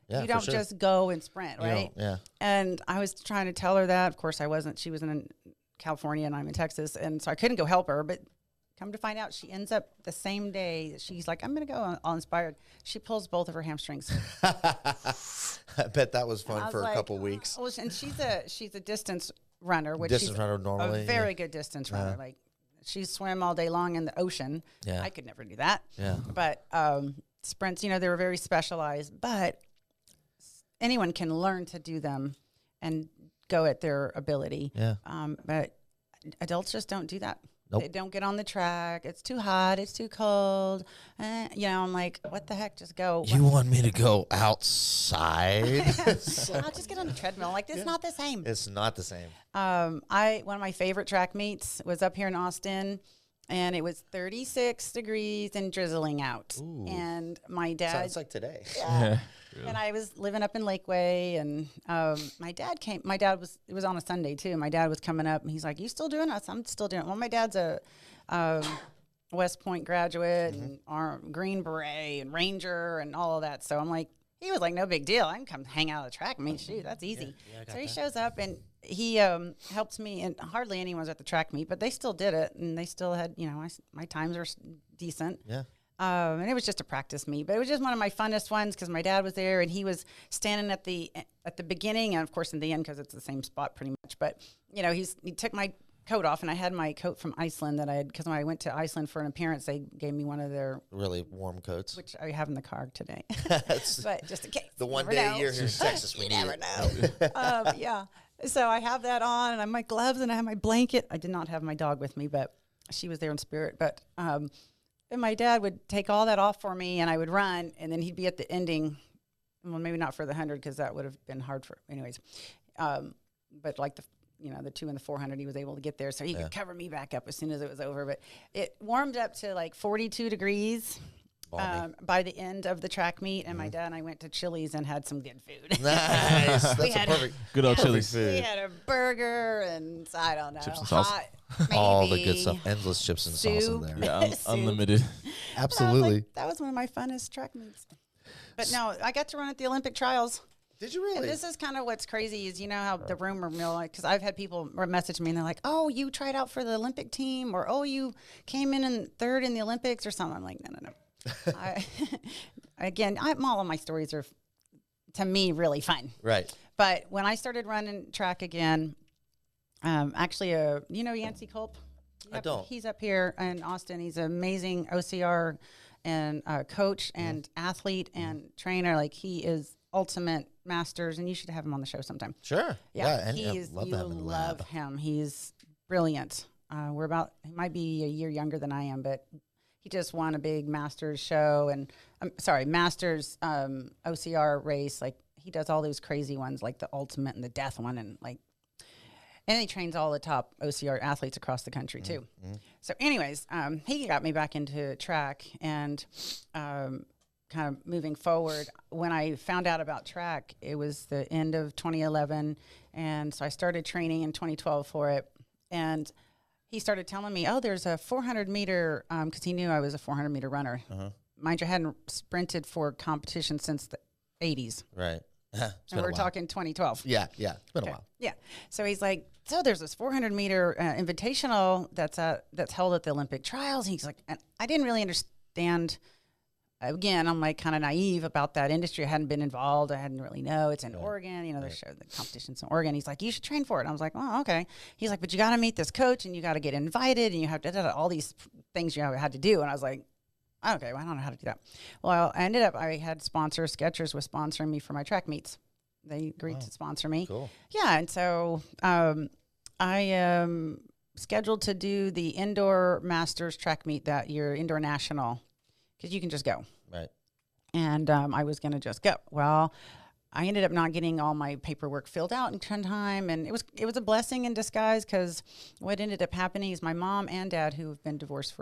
Yeah, you don't just go and sprint, right? Yeah. And I was trying to tell her that. Of course, I wasn't. She was in California and I'm in Texas, and so I couldn't go help her. But come to find out, she ends up the same day. She's like, "I'm going to go all inspired." She pulls both of her hamstrings. I bet that was fun for a couple weeks. Well, and she's a distance runner, which distance runner normally, a very good distance runner. Like she swam all day long in the ocean. Yeah. I could never do that. Yeah. But sprints, they were very specialized, but anyone can learn to do them and go at their ability. Yeah. But adults just don't do that. Nope. They don't get on the track. It's too hot. It's too cold. You know, I'm like, what the heck? Just go. You want me to go outside? I'll just get on the treadmill. Like, it's not the same. It's not the same. One of my favorite track meets was up here in Austin, and it was 36 degrees and drizzling out. Ooh. And my dad. Sounds like today. Yeah. And I was living up in Lakeway, and my dad came. It was on a Sunday too. My dad was coming up, and he's like, "You still doing it?" I'm still doing it. Well, my dad's a West Point graduate and Green Beret and Ranger and all of that. So I'm like, he was like, no big deal. I can come hang out at the track. I mean, shoot, that's easy. So he shows up, and he helps me, and hardly anyone was at the track meet, but they still did it, and they still had, you know, my times are decent. Yeah. And it was just a practice meet, but it was just one of my funnest ones because my dad was there, and he was standing at the beginning, and of course in the end because it's the same spot pretty much. But you know, he took my coat off, and I had my coat from Iceland that I had, because when I went to Iceland for an appearance, they gave me one of their really warm coats, which I have in the car today. But just in case, the one day you're here in Texas, we never know. Yeah. So I have that on, and I have my gloves, and I have my blanket. I did not have my dog with me, but she was there in spirit. But and my dad would take all that off for me, and I would run, and then he'd be at the ending. Well, maybe not for the 100 because that would have been hard for, anyways. But like the 2 and the 400, he was able to get there, so he could cover me back up as soon as it was over. But it warmed up to like 42 degrees by the end of the track meet, and my dad and I went to Chili's and had some good food. Nice. That's a perfect. Good old Chili's. We had a burger and I don't know, Chips and sauce. All the good stuff. Endless chips and sauce in there. Yeah, unlimited. Absolutely. That was one of my funnest track meets. But no, I got to run at the Olympic trials. Did you really? And this is kind of what's crazy is, you know, how the rumor mill, because I've had people message me and they're like, oh, you tried out for the Olympic team, or, oh, you came in third in the Olympics or something. I'm like, no. All of my stories are, to me, really fun. Right. But when I started running track again, actually, you know Yancey Culp? I don't. He's up here in Austin. He's an amazing OCR and coach and athlete and trainer. Like, he is ultimate masters, and you should have him on the show sometime. Sure. Yeah, and you love to have him in the lab. him. He's brilliant. He might be a year younger than I am, but he just won a big Masters show, and Masters OCR race. Like, he does all those crazy ones, like the ultimate and the death one, and he trains all the top OCR athletes across the country too. Mm-hmm. So anyways, he got me back into track, and kind of moving forward, when I found out about track, it was the end of 2011, and so I started training in 2012 for it, and he started telling me, oh, there's a 400-meter, because he knew I was a 400-meter runner. Uh-huh. Mind you, I hadn't sprinted for competition since the 80s. Right. And we're talking 2012. Yeah. It's been a while. Yeah. So he's like, so there's this 400-meter invitational that's held at the Olympic trials. And he's like, and I didn't really understand. Again, I'm like kind of naive about that industry. I hadn't been involved. I hadn't really know. It's in Oregon. You know, the competition's in Oregon. He's like, you should train for it. And I was like, oh, okay. He's like, but you got to meet this coach, and you got to get invited, and you have to all these things you had to do. And I was like, okay, well, I don't know how to do that. Well, I had sponsors. Skechers was sponsoring me for my track meets. They agreed to sponsor me. Cool. Yeah, and so I am scheduled to do the indoor masters track meet that year, indoor national, because you can just go. Right. And I was going to just go. Well, I ended up not getting all my paperwork filled out in time, and it was a blessing in disguise, because what ended up happening is my mom and dad, who have been divorced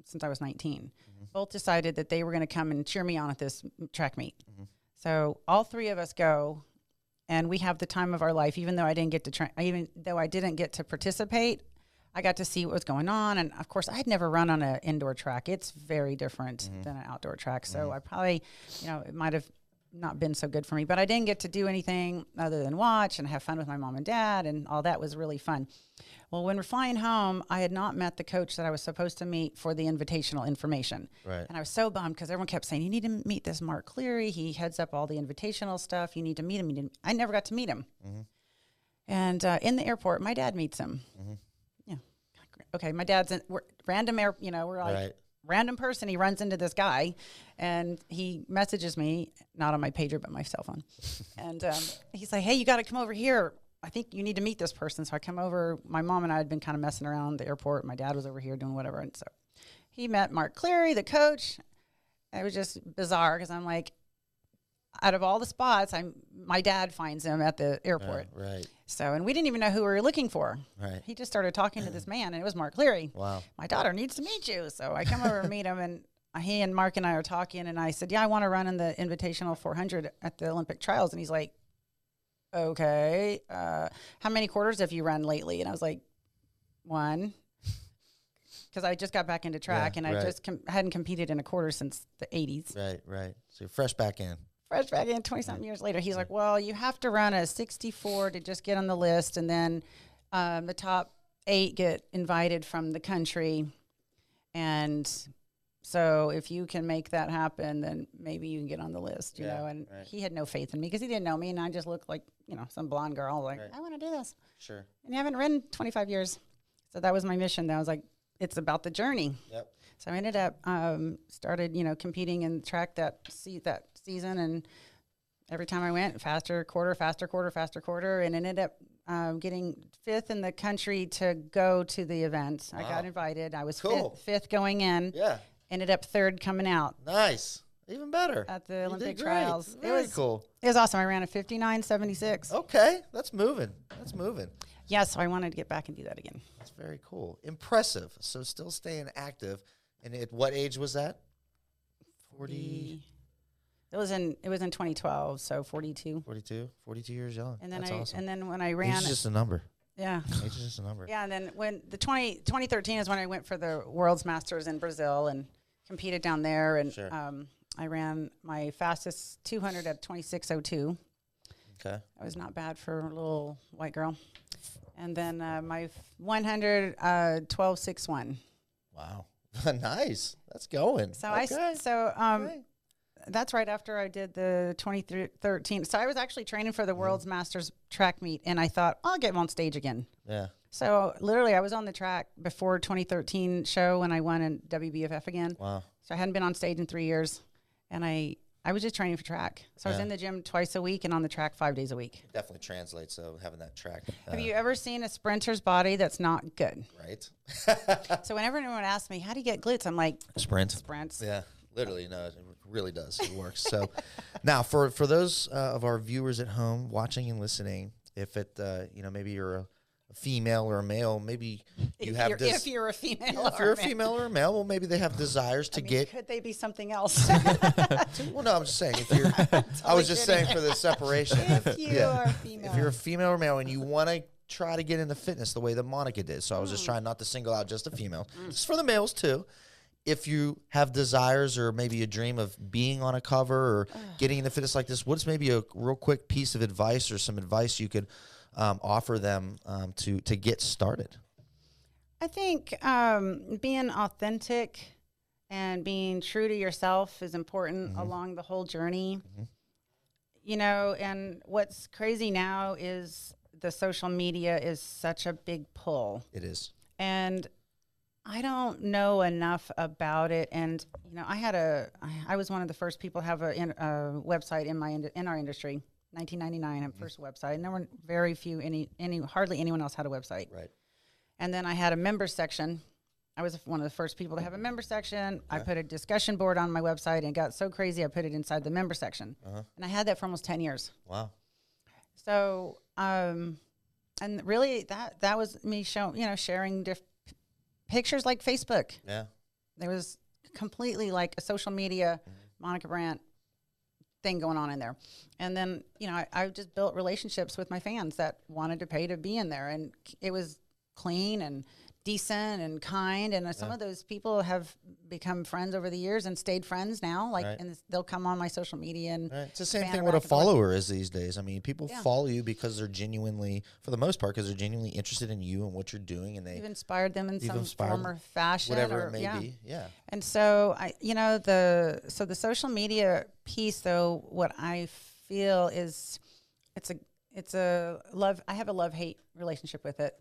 since I was 19, both decided that they were going to come and cheer me on at this track meet. Mm-hmm. So all three of us go, and we have the time of our life. Even though I didn't get to participate, I got to see what was going on. And of course, I'd never run on an indoor track. It's very different than an outdoor track. So I probably, it might have not been so good for me, but I didn't get to do anything other than watch and have fun with my mom and dad, and all that was really fun. Well, when we're flying home, I had not met the coach that I was supposed to meet for the invitational information. Right. And I was so bummed, because everyone kept saying, you need to meet this Mark Cleary. He heads up all the invitational stuff. You need to meet him. I never got to meet him. Mm-hmm. And in the airport, my dad meets him. Mm-hmm. Yeah. Okay, my dad's random person. He runs into this guy, and he messages me, not on my pager, but my cell phone. And he's like, hey, you got to come over here. I think you need to meet this person. So I come over. My mom and I had been kind of messing around the airport. My dad was over here doing whatever. And so he met Mark Cleary, the coach. It was just bizarre because I'm like, out of all the spots, my dad finds him at the airport. Right. So, and we didn't even know who we were looking for. Right. He just started talking to this man, and it was Mark Cleary. Wow. My daughter needs to meet you. So I come over and meet him, and he and Mark and I are talking, and I said, yeah, I want to run in the Invitational 400 at the Olympic trials. And he's like, okay, how many quarters have you run lately? And I was like, 1. Because I just got back into track, and I just hadn't competed in a quarter since the 80s. Right. So you're fresh back in. 20-something years later. He's like, well, you have to run a 64 to just get on the list, and then the top 8 get invited from the country. And so if you can make that happen, then maybe you can get on the list, you know. And he had no faith in me because he didn't know me, and I just looked like, some blonde girl. Like, I want to do this. Sure. And I haven't ridden 25 years. So that was my mission. I was like, it's about the journey. Yep. So I ended up, started, competing in track that season. And every time I went, faster quarter, and ended up getting 5th in the country to go to the event. Wow. I got invited. I was fifth going in. Yeah. Ended up 3rd coming out. Nice. Even better. At the Olympic trials. Very cool. It was awesome. I ran a 59.76. Okay. That's moving. Yeah, so I wanted to get back and do that again. That's very cool. Impressive. So still staying active. And at what age was that? 40. It was in 2012, so 42. 42 years young. And then That's awesome. And then when I ran, age is just a number. Yeah. Age is just a number. Yeah, and then when the 2013 is when I went for the World's Masters in Brazil and competed down there, and I ran my fastest 200 at 26:02. Okay. That was not bad for a little white girl. And then my 100 12:61. Wow. Nice. That's going. So okay. That's right after I did the 2013. So I was actually training for the World's Masters track meet, and I thought, I'll get on stage again. Yeah. So literally I was on the track before 2013 show when I won in WBFF again. Wow. So I hadn't been on stage in 3 years, and I was just training for track. So I was in the gym twice a week and on the track 5 days a week. Definitely translates, so having that track. Have you ever seen a sprinter's body that's not good? Right. So whenever anyone asks me, how do you get glutes? I'm like, sprints. Yeah, literally. No, it really does. It works. So now for those of our viewers at home watching and listening, if it, maybe you're a female or a male, maybe you have this. If you're a female, if you're a female or a male, well, maybe they have desires to get. Could they be something else? Well, no, I'm just saying. If you're, I was just saying for the separation. If you are a female, if you're a female or male, and you want to try to get into fitness the way that Monica did, so I was just trying not to single out just the female, just for the males too. If you have desires or maybe a dream of being on a cover or getting into fitness like this, what's maybe a real quick piece of advice or some advice you could offer them to get started? I think being authentic and being true to yourself is important along the whole journey. And what's crazy now is the social media is such a big pull. It is. And I don't know enough about it. And, I was one of the first people to have a website in our industry. 1999, first website, and there were very few, hardly anyone else had a website. Right. And then I had a member section. I was one of the first people to have a member section. Okay. I put a discussion board on my website, and it got so crazy I put it inside the member section. And I had that for almost 10 years. Wow. So, and really that was me sharing pictures like Facebook. Yeah. There was completely like a social media, Monica Brant thing going on in there. And then, I just built relationships with my fans that wanted to pay to be in there. And it was clean and decent and kind. And some of those people have become friends over the years and stayed friends now. And they'll come on my social media. And it's the same thing what a follower is these days. I mean, people follow you because they're genuinely, for the most part, because they're genuinely interested in you and what you're doing. And you've inspired them in some form or fashion. Whatever it may be. Yeah. And so, the social media piece, though, what I feel is it's a love. I have a love-hate relationship with it.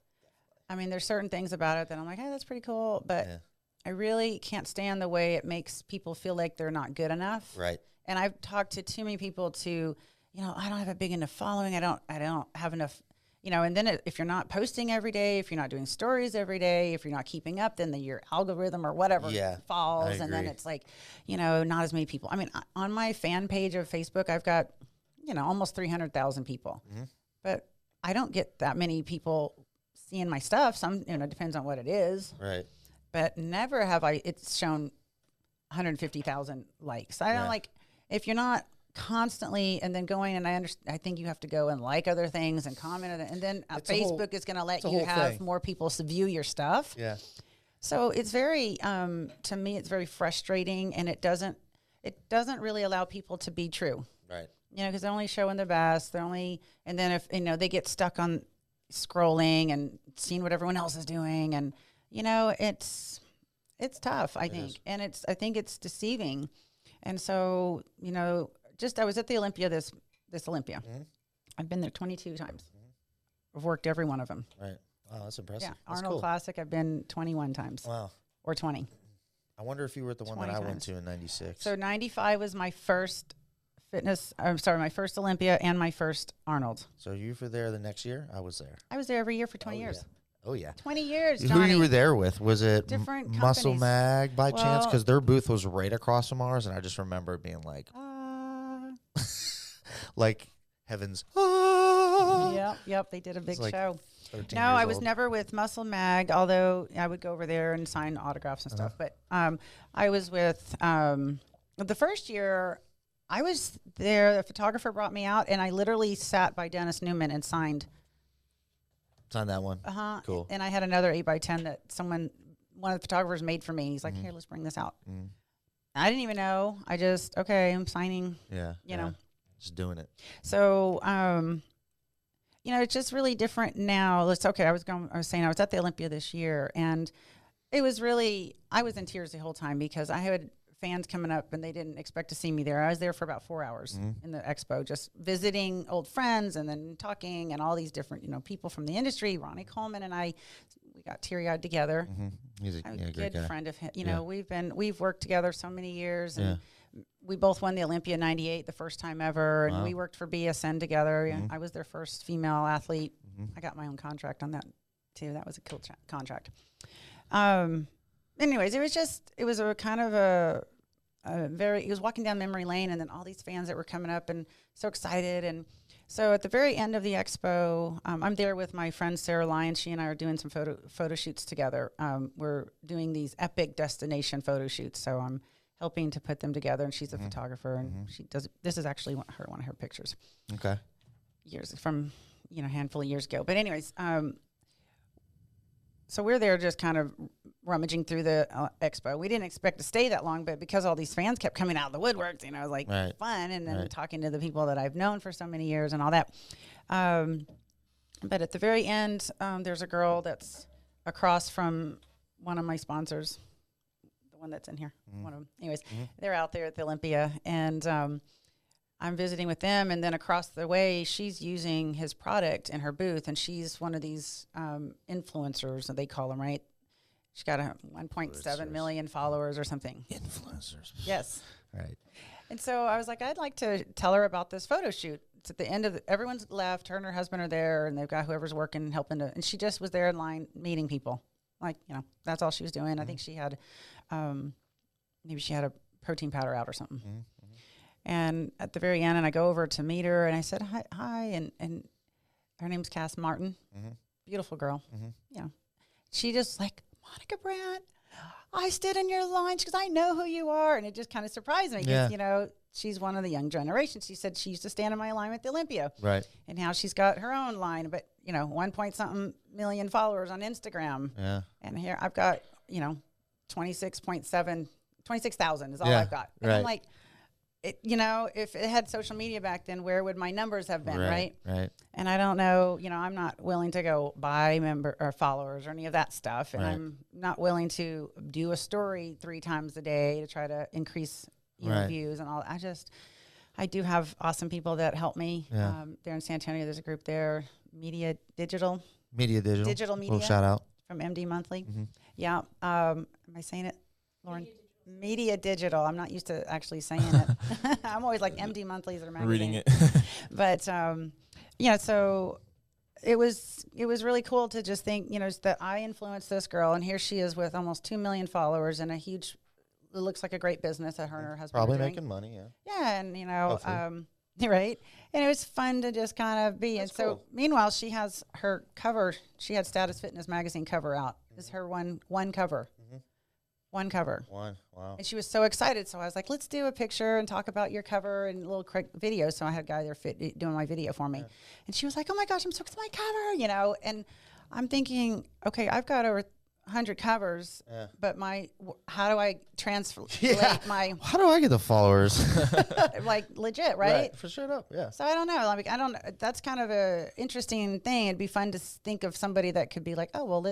I mean, there's certain things about it that I'm like, hey, that's pretty cool. But I really can't stand the way it makes people feel like they're not good enough. Right. And I've talked to too many people I don't have a big enough following. I don't have enough and then if you're not posting every day, if you're not doing stories every day, if you're not keeping up, then your algorithm or whatever falls. And then it's like, not as many people. I mean, on my fan page of Facebook, I've got, almost 300,000 people. But I don't get that many people seeing my stuff. Some, depends on what it is. Right. But never have it's shown 150,000 likes. I don't like, if you're not constantly and then going, and I think you have to go and like other things and comment, and then Facebook is going to let you have more people to view your stuff. Yeah. So it's very, to me, it's very frustrating, and it doesn't really allow people to be true. Right. Because they're only showing the best. And then if, they get stuck on scrolling and seeing what everyone else is doing. And, it's tough, I think. And I think it's deceiving. And so, I was at the Olympia, this Olympia. I've been there 22 times. I've worked every one of them. Right. Wow, that's impressive. Yeah. That's Arnold cool. Classic, I've been 21 times. Wow. Or 20. I wonder if you were at the one that I went to in 96. So 95 was my first my first Olympia and my first Arnold. So you were there the next year? I was there. I was there every year for 20 years. Yeah. Oh, yeah. 20 years, Johnny. Who you were there with? Was it Different Muscle companies. Mag by chance? Because their booth was right across from ours, and I just remember it being like, like heavens. Yep, they did a big show. No, I I was never with Muscle Mag, although I would go over there and sign autographs and stuff. But I was with, the first year, I was there, the photographer brought me out, and I literally sat by Dennis Newman and signed. Signed that one. Cool. And I had another 8x10 that one of the photographers made for me. He's like, here, let's bring this out. I didn't even know. I just, I'm signing. Yeah. You know. Just doing it. So, it's just really different now. I was saying I was at the Olympia this year, and it was really, I was in tears the whole time because I had fans coming up and they didn't expect to see me there. I was there for about 4 hours in the expo, just visiting old friends and then talking, and all these different, people from the industry. Ronnie Coleman and I, we got teary-eyed together. He's a good great guy. friend of his. We've worked together so many years, and we both won the Olympia in '98, the first time ever, and we worked for BSN together. I was their first female athlete. I got my own contract on that too. That was a cool contract. Anyways, it was a kind of he was walking down memory lane, and then all these fans that were coming up and so excited. And so at the very end of the expo, I'm there with my friend Sarah Lyons. She and I are doing some photo shoots together. We're doing these epic destination photo shoots. So I'm helping to put them together, and she's a photographer, and this is actually one of her pictures. Okay. Years from, a handful of years ago. But anyways, so we're there just kind of rummaging through the expo. We didn't expect to stay that long, but because all these fans kept coming out of the woodworks, it was like fun. And then talking to the people that I've known for so many years and all that. But at the very end, there's a girl that's across from one of my sponsors, the one that's in here, one of them. Anyways, they're out there at the Olympia, and I'm visiting with them, and then across the way, she's using his product in her booth, and she's one of these influencers, they call them, right? She's got 1.7 million followers or something. Influencers. Yes. Right. And so I was like, I'd like to tell her about this photo shoot. It's at the end of everyone's left. Her and her husband are there, and they've got whoever's working, helping to, and she just was there in line meeting people. Like, that's all she was doing. I think she had, maybe she had a protein powder out or something. And at the very end, and I go over to meet her, and I said, hi, and her name's Cass Martin. Beautiful girl. She just like, Monica Brant, I stood in your lines because I know who you are. And it just kind of surprised me because, she's one of the young generation. She said she used to stand in my line at the Olympia. Right. And now she's got her own line, but, 1.something million followers on Instagram. Yeah. And here I've got, 26,000 is all I've got. And I'm like, if it had social media back then, where would my numbers have been, right? Right. And I don't know, I'm not willing to go buy member or followers or any of that stuff. And I'm not willing to do a story 3 times a day to try to increase views and all. I do have awesome people that help me. Yeah. There in San Antonio, there's a group there, Digital Media. Little shout out. From MD Monthly. Yeah. Am I saying it, Lauren? Media Digital. I'm not used to actually saying it. I'm always like MD Monthlies or magazine. Reading it. But, so it was really cool to just think, that I influenced this girl, and here she is with almost 2 million followers and it looks like a great business that her and her husband Probably are doing. making money, yeah. Yeah, and Hopefully. right, and it was fun to just kind of be. That's and so, cool. meanwhile, she has her cover. She had Status Fitness magazine cover out. This is her one cover, one cover. One, wow. And she was so excited. So I was like, let's do a picture and talk about your cover and a little quick video. So I had a guy there doing my video for me. And she was like, oh my gosh, I'm so excited, my cover, And I'm thinking, okay, I've got over 100 covers, but how do I translate my... How do I get the followers? like legit, right? For sure up, yeah. So I don't know. That's kind of a interesting thing. It'd be fun to think of somebody that could be like, oh, well,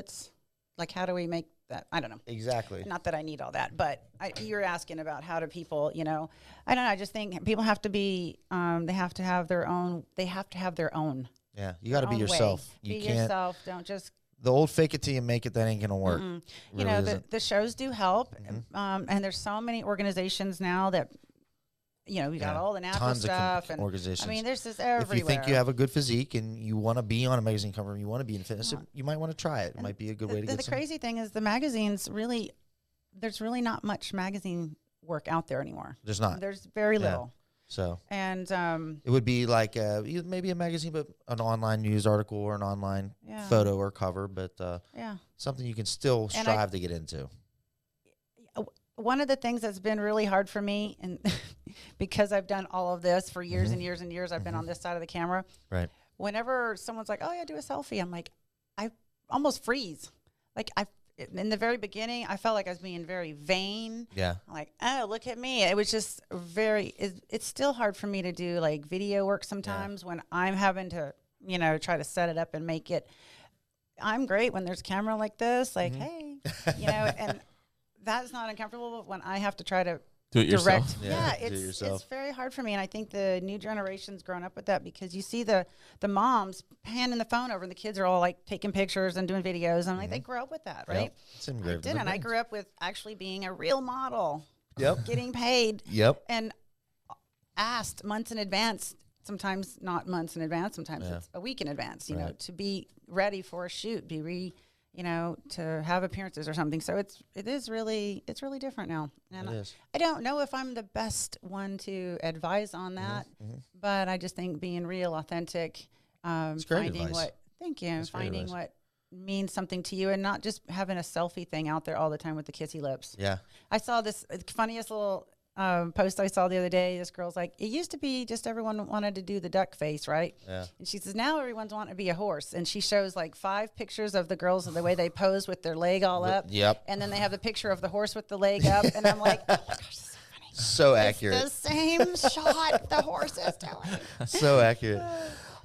how do we make that? I don't know. Exactly. Not that I need all that, but you're asking about how do people, I don't know. I just think people have to be, they have to have their own. Yeah, you got to be yourself. Be yourself. Don't just. The old fake it till you make it, that ain't going to work. Really the shows do help. And there's so many organizations now that, we got all the natural stuff. And organizations. I mean, there's this everywhere. If you think you have a good physique and you want to be on a magazine cover and you want to be in fitness, you might want to try it. It might be a good way to get The crazy thing is the magazines there's really not much magazine work out there anymore. There's not. There's very little. So. And it would be like maybe a magazine, but an online news article or an online photo or cover, but something you can still strive to get into. One of the things that's been really hard for me, and because I've done all of this for years and years and years, I've been on this side of the camera. Right. Whenever someone's like, "Oh yeah, do a selfie," I'm like, I almost freeze. Like in the very beginning, I felt like I was being very vain. Yeah. I'm like, oh, look at me. It was just it's still hard for me to do like video work sometimes when I'm having to, try to set it up and make it. I'm great when there's a camera like this, like, hey, and that's not uncomfortable when I have to try to do it direct. yourself. Yeah, it's very hard for me, and I think the new generation's grown up with that because you see the moms handing the phone over, and the kids are all like taking pictures and doing videos, and like they grew up with that, right? Yep. I didn't. I grew up with actually being a real model. Yep. Getting paid. Yep. And asked months in advance. Sometimes not months in advance. Sometimes it's a week in advance. To be ready for a shoot, to have appearances or something. So it's really different now. And I don't know if I'm the best one to advise on that, but I just think being real, authentic, finding what means something to you and not just having a selfie thing out there all the time with the kissy lips. Yeah. I saw this funniest little post I saw the other day. This girl's like, it used to be just everyone wanted to do the duck face, right? Yeah. And she says, now everyone's wanting to be a horse. And she shows like 5 pictures of the girls and the way they pose with their leg all up. Yep. And then they have the picture of the horse with the leg up. And I'm like, oh my gosh, this is so funny. So accurate. It's the same shot the horse is doing. So accurate.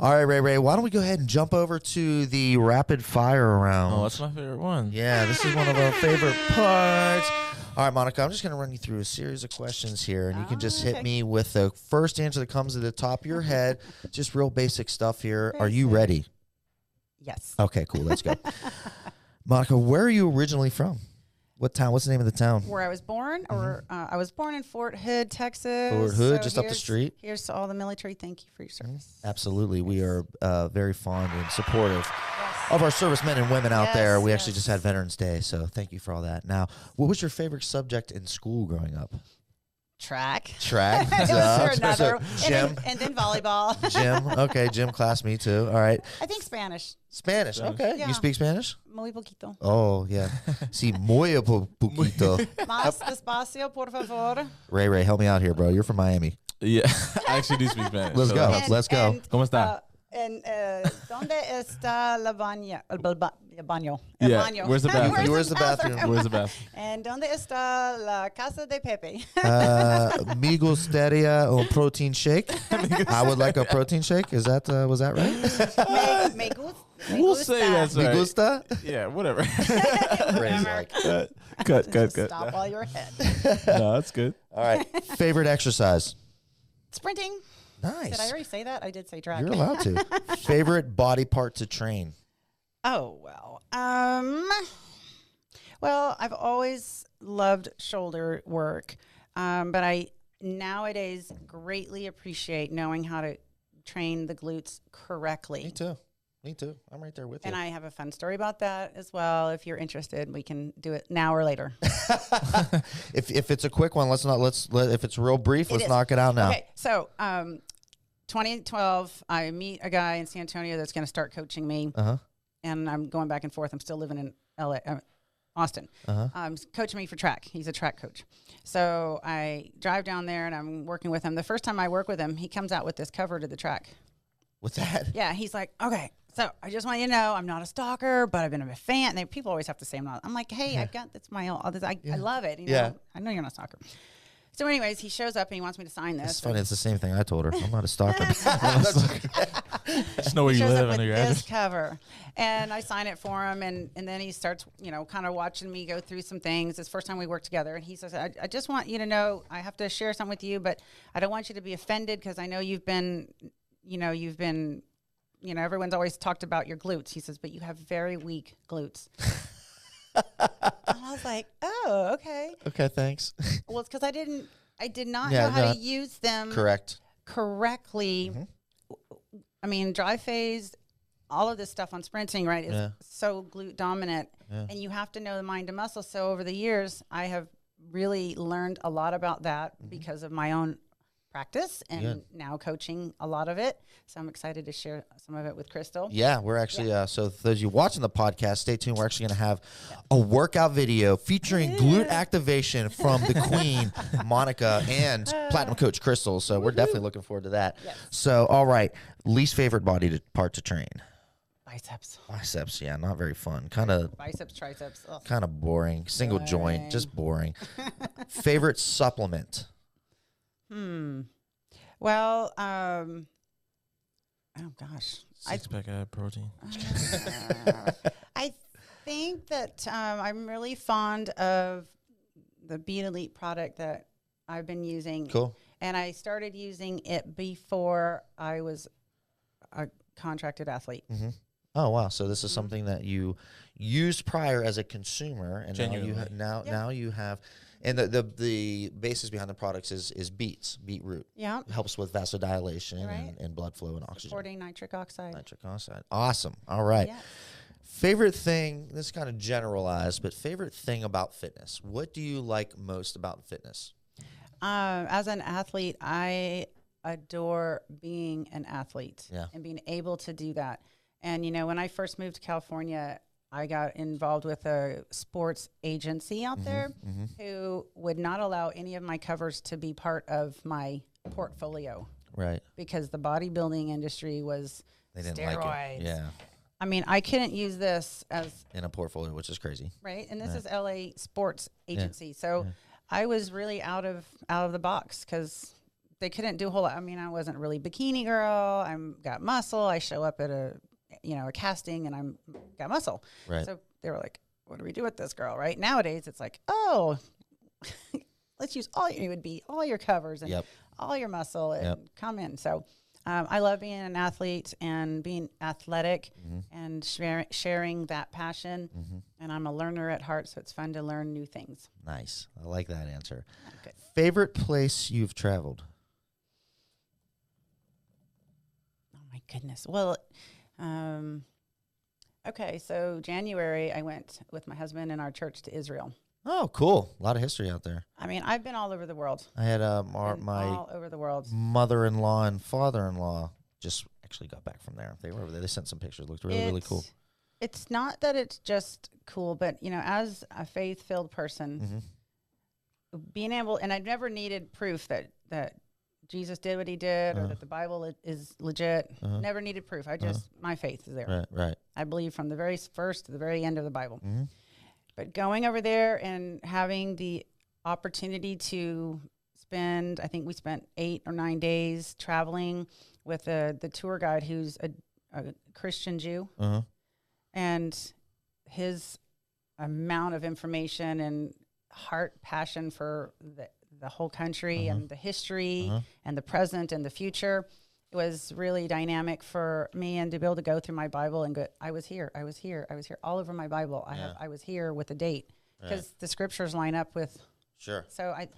All right, Ray, why don't we go ahead and jump over to the rapid fire round? Oh, that's my favorite one. Yeah, this is one of our favorite parts. All right, Monica, I'm just going to run you through a series of questions here, and you can just hit me with the first answer that comes to the top of your head. Just real basic stuff here. Are you ready? Yes. Okay, cool. Let's go. Monica, where are you originally from? What town? What's the name of the town? Where I was born, or I was born in Fort Hood, Texas. Fort Hood, just up the street. Here's to all the military. Thank you for your service. Absolutely. We are very fond and supportive of our servicemen and women out there. We actually just had Veterans Day, so thank you for all that. Now, what was your favorite subject in school growing up? Track. It was another. Gym. And then volleyball. Gym. Okay, gym class, me too. All right. I think Spanish. Spanish. Okay. Yeah. You speak Spanish? Muy poquito. Oh, yeah. Sí, muy poquito. Más despacio, por favor. Ray, help me out here, bro. You're from Miami. Yeah, I actually do speak Spanish. Let's go. Let's go. ¿Cómo está? ¿Dónde está la baña? El baño. Yeah. Baño. Where's the bathroom? Where's the bathroom? Where's the bathroom? And ¿dónde está la casa de Pepe? Me gustaría un protein shake. I would like a protein shake. Is that was that right? me gusta. We'll say that's Me right. gusta. Yeah, whatever. Ray's like, Cut. Stop while you're ahead. No, that's good. all right. Favorite exercise? Sprinting. Nice. Did I already say that? I did say track. You're allowed to. Favorite body part to train? Oh, well. Well, I've always loved shoulder work, but I nowadays greatly appreciate knowing how to train the glutes correctly. Me too. Me too. I'm right there with you. And I have a fun story about that as well. If you're interested, we can do it now or later. If it's a quick one, if it's real brief, let's is. knock it out now. Okay, so 2012, I meet a guy in San Antonio that's going to start coaching me, and I'm going back and forth. I'm still living in LA, Austin. Coaching me for track. He's a track coach. So I drive down there, and I'm working with him. The first time I work with him, he comes out with this cover to the track. What's that? Yeah, he's like, okay. So I just want you to know I'm not a stalker, but I've been a fan. And people always have to say I'm not. I'm like, hey, I've got that's my all this. I love it. You know? I know you're not a stalker. So, anyways, he shows up and he wants me to sign this. It's funny. It's the same thing I told her. I'm not a stalker. Just know where you live and your this address. cover, and I sign it for him, and then he starts, kind of watching me go through some things. It's the first time we work together, and he says, I just want you to know I have to share something with you, but I don't want you to be offended because I know you've been, everyone's always talked about your glutes. He says, but you have very weak glutes. And I was like, oh, okay. Okay, thanks. Well, it's because I did not know how to use them correctly. Mm-hmm. I mean, dry phase, all of this stuff on sprinting, right, is so glute dominant. Yeah. And you have to know the mind to muscle. So over the years, I have really learned a lot about that because of my own practice and now coaching a lot of it. So I'm excited to share some of it with Crystal. Yeah, we're actually, so those of you watching the podcast, stay tuned. We're actually going to have a workout video featuring glute activation from the queen, Monica, and Platinum Coach Crystal. So we're definitely looking forward to that. Yes. So, all right, least favorite body part to train? Biceps. Biceps, yeah, not very fun. Kind of biceps, triceps. Kind of boring. Single joint, just boring. Favorite supplement? Well, oh gosh. SixPackAbs protein. I think that I'm really fond of the Beat Elite product that I've been using. Cool. And I started using it before I was a contracted athlete. Mm-hmm. Oh wow! So this is something that you used prior as a consumer, and now you have. And the basis behind the products is beetroot. Yeah. It helps with vasodilation and blood flow and oxygen. Supporting nitric oxide. Nitric oxide. Awesome. All right. Yeah. Favorite thing, this is kind of generalized, but favorite thing about fitness. What do you like most about fitness? As an athlete, I adore being an athlete and being able to do that. And, when I first moved to California, I got involved with a sports agency out there who would not allow any of my covers to be part of my portfolio. Right. Because the bodybuilding industry was steroids. Like it. Yeah. I mean, I couldn't use this as in a portfolio, which is crazy. Right. And this is LA Sports Agency. Yeah. So I was really out of the box because they couldn't do a whole lot. I mean, I wasn't really bikini girl. I got muscle. I show up at a casting and I'm got muscle. Right. So they were like, what do we do with this girl? Right. Nowadays it's like, oh, let's use all your covers and all your muscle and come in. So I love being an athlete and being athletic and sharing that passion. And I'm a learner at heart, so it's fun to learn new things. Nice. I like that answer. Okay. Favorite place you've traveled? Oh my goodness. Well, okay, so January I went with my husband and our church to Israel. Oh, cool. A lot of history out there. I mean, I've been all over the world. I had my all over the world. Mother-in-law and father-in-law just actually got back from there. They were over there. They sent some pictures. It looked really cool. It's not that it's just cool, but, as a faith-filled person, being able, and I've never needed proof that Jesus did what he did or that the Bible is legit. Never needed proof. My faith is there. Right. I believe from the very first to the very end of the Bible. But going over there and having the opportunity to spend, I think we spent 8 or 9 days traveling with the tour guide who's a Christian Jew. And his amount of information and heart passion for the whole country and the history and the present and the future. It was really dynamic for me, and to be able to go through my Bible and go, I was here all over my Bible. I was here with a date because the scriptures line up with. Sure. So I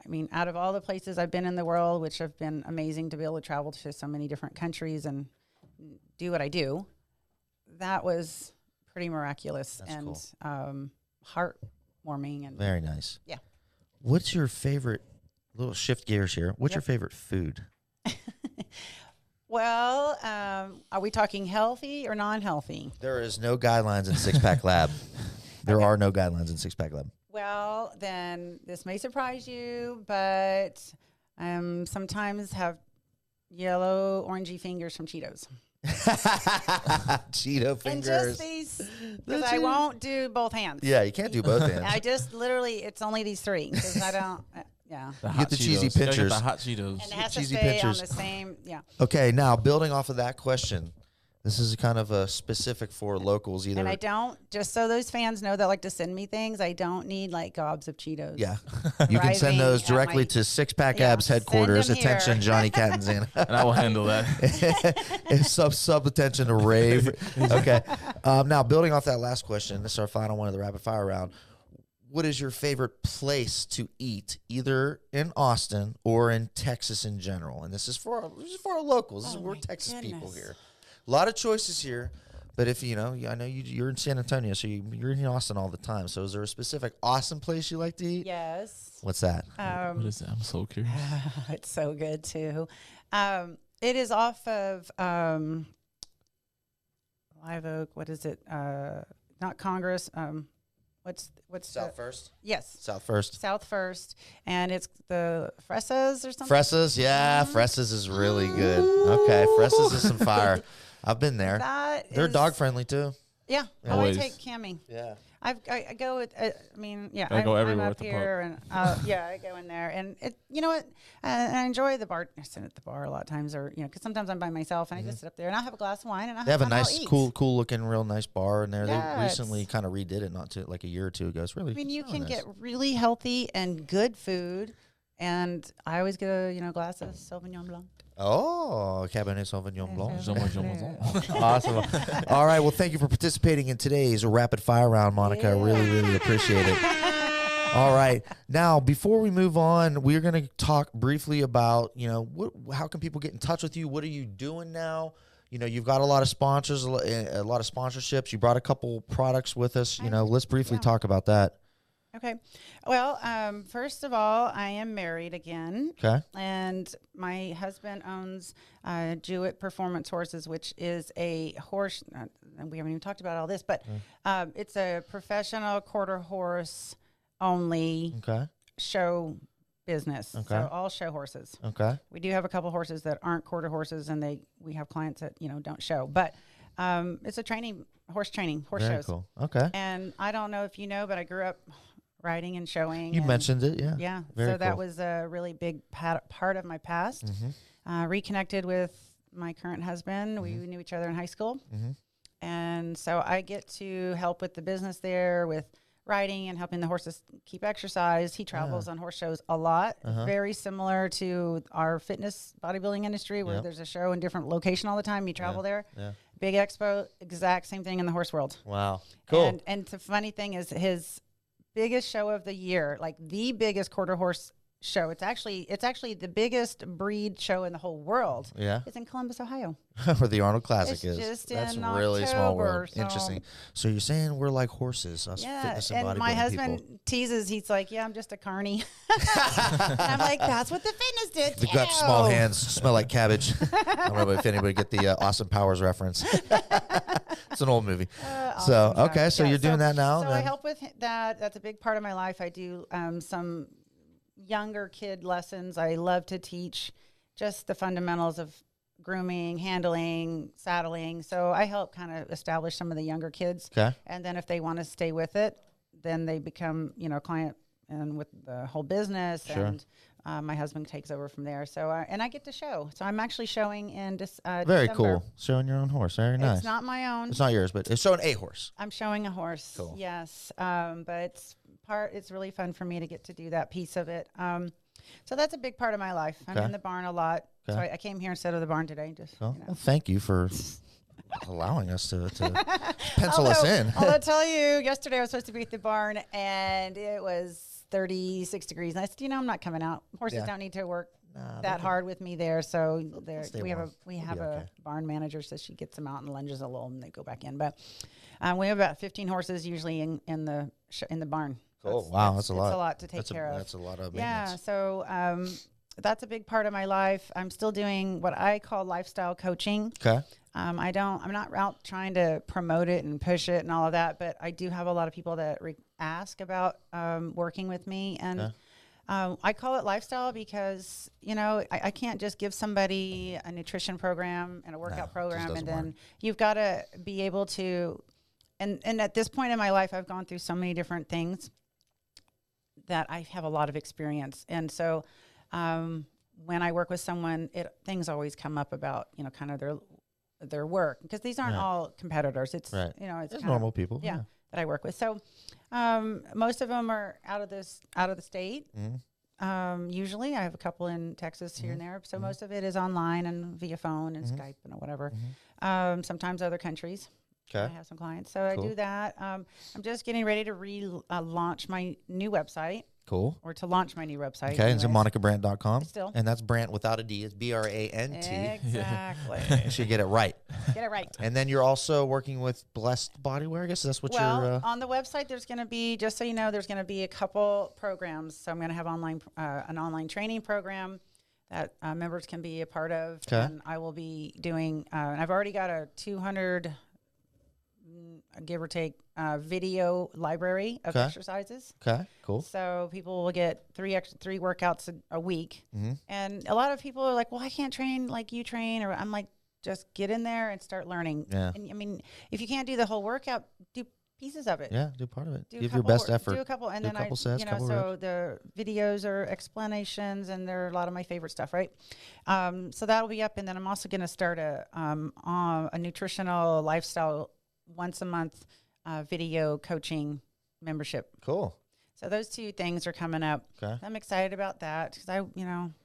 mean, out of all the places I've been in the world, which have been amazing to be able to travel to so many different countries and do what I do, that was pretty miraculous. That's and heartwarming. And Very nice. Yeah. What's your favorite, little shift gears here, what's your favorite food? Well, are we talking healthy or non-healthy? There is no guidelines in SixpackLab. There are no guidelines in SixpackLab. Well, then this may surprise you, but sometimes have yellow, orangey fingers from Cheetos. Cheeto fingers. And just these, because I won't do both hands. Yeah, you can't do both hands. I just literally, it's only these three because I don't, yeah. The Get the cheesy pinchers. The hot Cheetos. And it has cheesy to stay pinchers. on the same, yeah. Okay, now building off of that question, this is kind of a specific for locals either. And I don't, just so those fans know that like to send me things, I don't need like gobs of Cheetos. Yeah. You can send those Arriving at directly my- to SixPackAbs Yeah, headquarters. send 'em here. Attention, Johnny Catanzana. And I will handle that. sub attention to rave. Okay. Now, building off that last question, this is our final one of the rapid fire round. What is your favorite place to eat, either in Austin or in Texas in general? And this is for our locals. We're my Texas people goodness. here. A lot of choices here, but if you know, I know you're in San Antonio, so you're in Austin all the time. So is there a specific Austin place you like to eat? Yes. What's that? What is that? I'm so curious. It's so good too. It is off of Live Oak. What is it? Not Congress. What's South the, First. Yes, South First. South First, and it's the Fresas or something. Fresas, yeah, Fresas is really good. Okay, Fresas is some fire. I've been there. They're dog friendly too. Yeah, Always. I take Cammie. Yeah. I go with. I mean, yeah, I go I'm everywhere up at the here, and yeah, I go in there, and it. You know what? And I enjoy the bar. I sit at the bar a lot of times, or because sometimes I'm by myself, and I just sit up there, and I'll have a glass of wine, and They have a I'll nice, eat. cool looking, real nice bar in there. Yeah, They recently it's- kind of redid it, not too like a year or two ago. It's really. I mean, you really can nice. get really healthy and good food, and I always get a glass of Sauvignon Blanc. Oh, Cabernet Sauvignon Blanc. Awesome. Awesome. All right. Well, thank you for participating in today's rapid fire round, Monica. I really appreciate it. All right. Now, before we move on, we're going to talk briefly about, how can people get in touch with you? What are you doing now? You've got a lot of sponsors, a lot of sponsorships. You brought a couple products with us. Let's briefly talk about that. Okay. Well, first of all, I am married again. Okay. And my husband owns Jewett Performance Horses, which is a horse. And we haven't even talked about all this, but it's a professional quarter horse only show business. Okay. So all show horses. Okay. We do have a couple horses that aren't quarter horses, and we have clients that don't show. But it's a horse Very shows. cool. Okay. And I don't know if you know, but I grew up riding and showing. You and mentioned it, yeah. Yeah. Very so that cool. was a really big part of my past. Reconnected with my current husband. We knew each other in high school. And so I get to help with the business there with riding and helping the horses keep exercise. He travels on horse shows a lot. Very similar to our fitness bodybuilding industry where there's a show in different location all the time. You travel there. Yeah. Big expo, exact same thing in the horse world. Wow. Cool. And the funny thing is his biggest show of the year, like the biggest quarter horse show. It's actually the biggest breed show in the whole world. Yeah. It's in Columbus, Ohio. Where the Arnold Classic It's is. just That's in really small world. October, so- Interesting. So you're saying we're like horses, us Yeah, fitness and bodybuilding and my husband people. teases. He's like, "Yeah, I'm just a carny." And I'm like, "That's what the fitness did." They've got small hands, smell like cabbage. I don't know if anybody get the Austin Powers reference. It's an old movie. So, Awesome. okay, so Yeah, you're doing that now. So I then? help with that. That's a big part of my life. I do some younger kid lessons. I love to teach just the fundamentals of grooming, handling, saddling. So I help kind of establish some of the younger kids. Okay. And then if they want to stay with it, then they become, client and with the whole business. Sure. And my husband takes over from there. So, and I get to show. So I'm actually showing in Very December. cool. Showing your own horse. Very nice. It's not my own. It's not yours, but it's showing a horse. I'm showing a horse. Cool. Yes. But it's really fun for me to get to do that piece of it. So that's a big part of my life. I'm Okay. in the barn a lot. So Okay. I came here instead of the barn today. Just Well, thank you for allowing us to pencil us in. I'll tell you, yesterday I was supposed to be at the barn and it was 36 degrees. And I said, I'm not coming out. Horses Yeah. don't need to work that hard with me there. So stay we have warm. we We'll have be a okay. barn manager, so she gets them out and lunges a little, and they go back in. But we have about 15 horses usually in the barn. Cool. Wow, that's a lot. It's a lot to take care of. That's a lot of Yeah. maintenance. So that's a big part of my life. I'm still doing what I call lifestyle coaching. Okay. I'm not out trying to promote it and push it and all of that, but I do have a lot of people that ask about working with me, and I call it lifestyle because I can't just give somebody a nutrition program and a workout program, and then you've got to be able to. And at this point in my life, I've gone through so many different things that I have a lot of experience, and so when I work with someone, things always come up about kind of their work, because these aren't all competitors. It's it's normal people. that I work with. So most of them are out of the state. Usually I have a couple in Texas here and there. So most of it is online and via phone and Skype and whatever. Sometimes other countries. Okay. I have some clients. So I do that. I'm just getting ready to launch my new website. Cool. Or to launch my new website. Okay, it's MonicaBrant.com. Still. And that's Brant without a D. It's Brant. Exactly. You should get it right. Get it right. And then you're also working with Blessed Bodywear. I guess that's what you're... on the website, there's going to be, just so you know, there's going to be a couple programs. So I'm going to have an online training program that members can be a part of. Okay. And I will be doing, and I've already got a 200, give or take, video library of exercises. Okay, cool. So people will get three workouts a week. And a lot of people are like, well, I can't train like you train. Or I'm like, just get in there and start learning. Yeah. And I mean, if you can't do the whole workout, do pieces of it. Yeah, do part of it. Do a Give your couple best effort. Do a couple, and Do a then couple sets, couple so reps. the videos are explanations, and they're a lot of my favorite stuff, right? So that'll be up, and then I'm also going to start a nutritional lifestyle once a month video coaching membership. Cool. So those two things are coming up. Okay. I'm excited about that because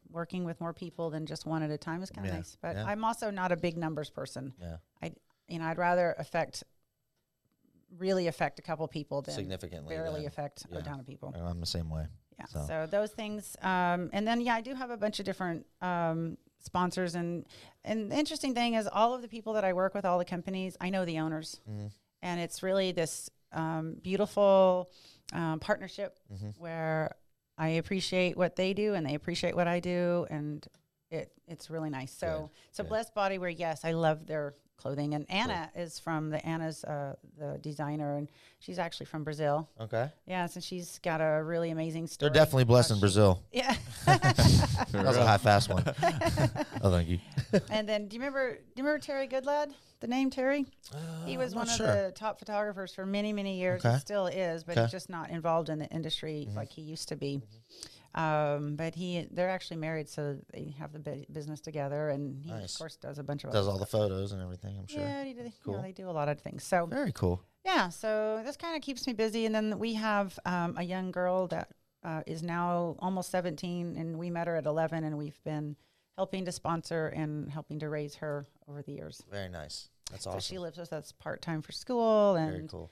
working with more people than just one at a time is kind of nice. But I'm also not a big numbers person. Yeah. I'd rather really affect a couple people than Significantly barely affect a ton of people. I'm the same way. Yeah. So those things, and then I do have a bunch of different sponsors, and the interesting thing is all of the people that I work with, all the companies, I know the owners, and it's really this beautiful partnership where I appreciate what they do and they appreciate what I do, and it's really nice. So Blessed Bodywear, yes, I love their clothing, and Anna is from Anna's the designer, and she's actually from Brazil. Okay. Yeah, so she's got a really amazing story. They're definitely blessed in Brazil. Yeah. That was a high fast one. Oh, thank you. And then do you remember Terry Goodlad? The name Terry? He was one of the top photographers for many, many years. Okay. He still is, but he's just not involved in the industry like he used to be. But they're actually married, so they have the business together, and he of course does a bunch of does all the photos and everything, I'm sure. Yeah, Cool. they do a lot of things. So Very cool. yeah, so this kind of keeps me busy. And then we have a young girl that is now almost 17, and we met her at 11, and we've been helping to sponsor and helping to raise her over the years. Very nice. That's awesome. So she lives with us part-time for school, and Very cool.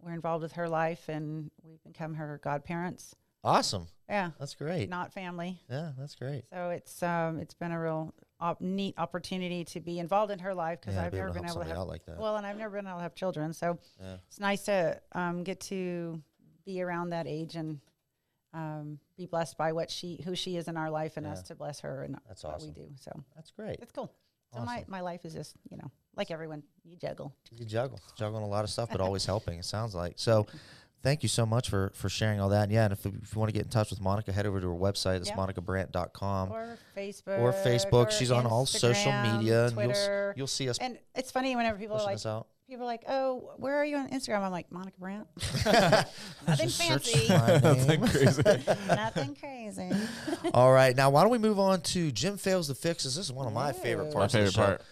we're involved with her life, and we've become her godparents. Awesome. Yeah. That's great. Not family. Yeah, that's great. So it's been a real neat opportunity to be involved in her life, because I've never been able to have like that. well, and I've never been able to have children. So it's nice to get to be around that age and be blessed by who she is in our life, and us to bless her and That's what awesome. we do. So That's great. it's cool. So Awesome. my life is just, like everyone, you juggle. You juggling a lot of stuff, but always helping, it sounds like. So thank you so much for sharing all that. And yeah, and if you want to get in touch with Monica, head over to her website. It's MonicaBrant.com. Or Facebook. Or She's on all social media. Twitter. And you'll see us And it's funny whenever people are pushing like, us out. oh, where are you on Instagram? I'm like, Monica Brant. Nothing Just search fancy. my name. Crazy. Nothing crazy. All right, now why don't we move on to Jim Fails the Fixes? This is one of my favorite My parts of the favorite show. part.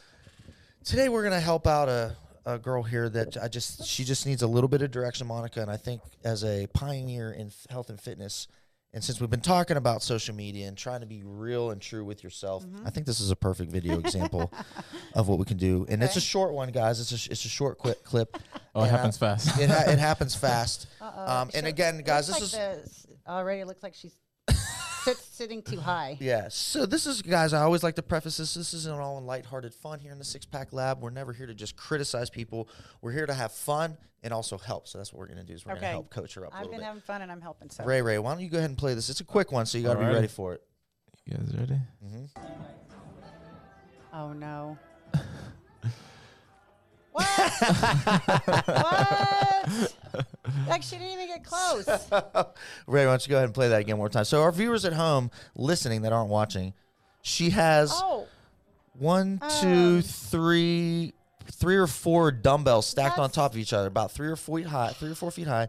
Today we're going to help out a girl here that she just needs a little bit of direction, Monica, and I think as a pioneer in health and fitness, and since we've been talking about social media and trying to be real and true with yourself, I think this is a perfect video example of what we can do. And it's a short one, guys. It's a short quick clip. Oh, it happens fast. It happens fast. And again, guys, already looks like she's sitting too high. Yeah. So this is, guys, I always like to preface this. This isn't all in lighthearted fun here in the Six Pack Lab. We're never here to just criticize people. We're here to have fun and also help. So that's what we're going to do is we're going to help coach her up a I've little been bit. having fun and I'm helping. So Ray, why don't you go ahead and play this? It's a quick one, so you got to be ready for it. You guys ready? Oh no. What? What? Like she didn't even get close. Ray, why don't you go ahead and play that again one more time? So our viewers at home listening that aren't watching, she has one, two, three or four dumbbells stacked on top of each other, about 3 or 4 feet high.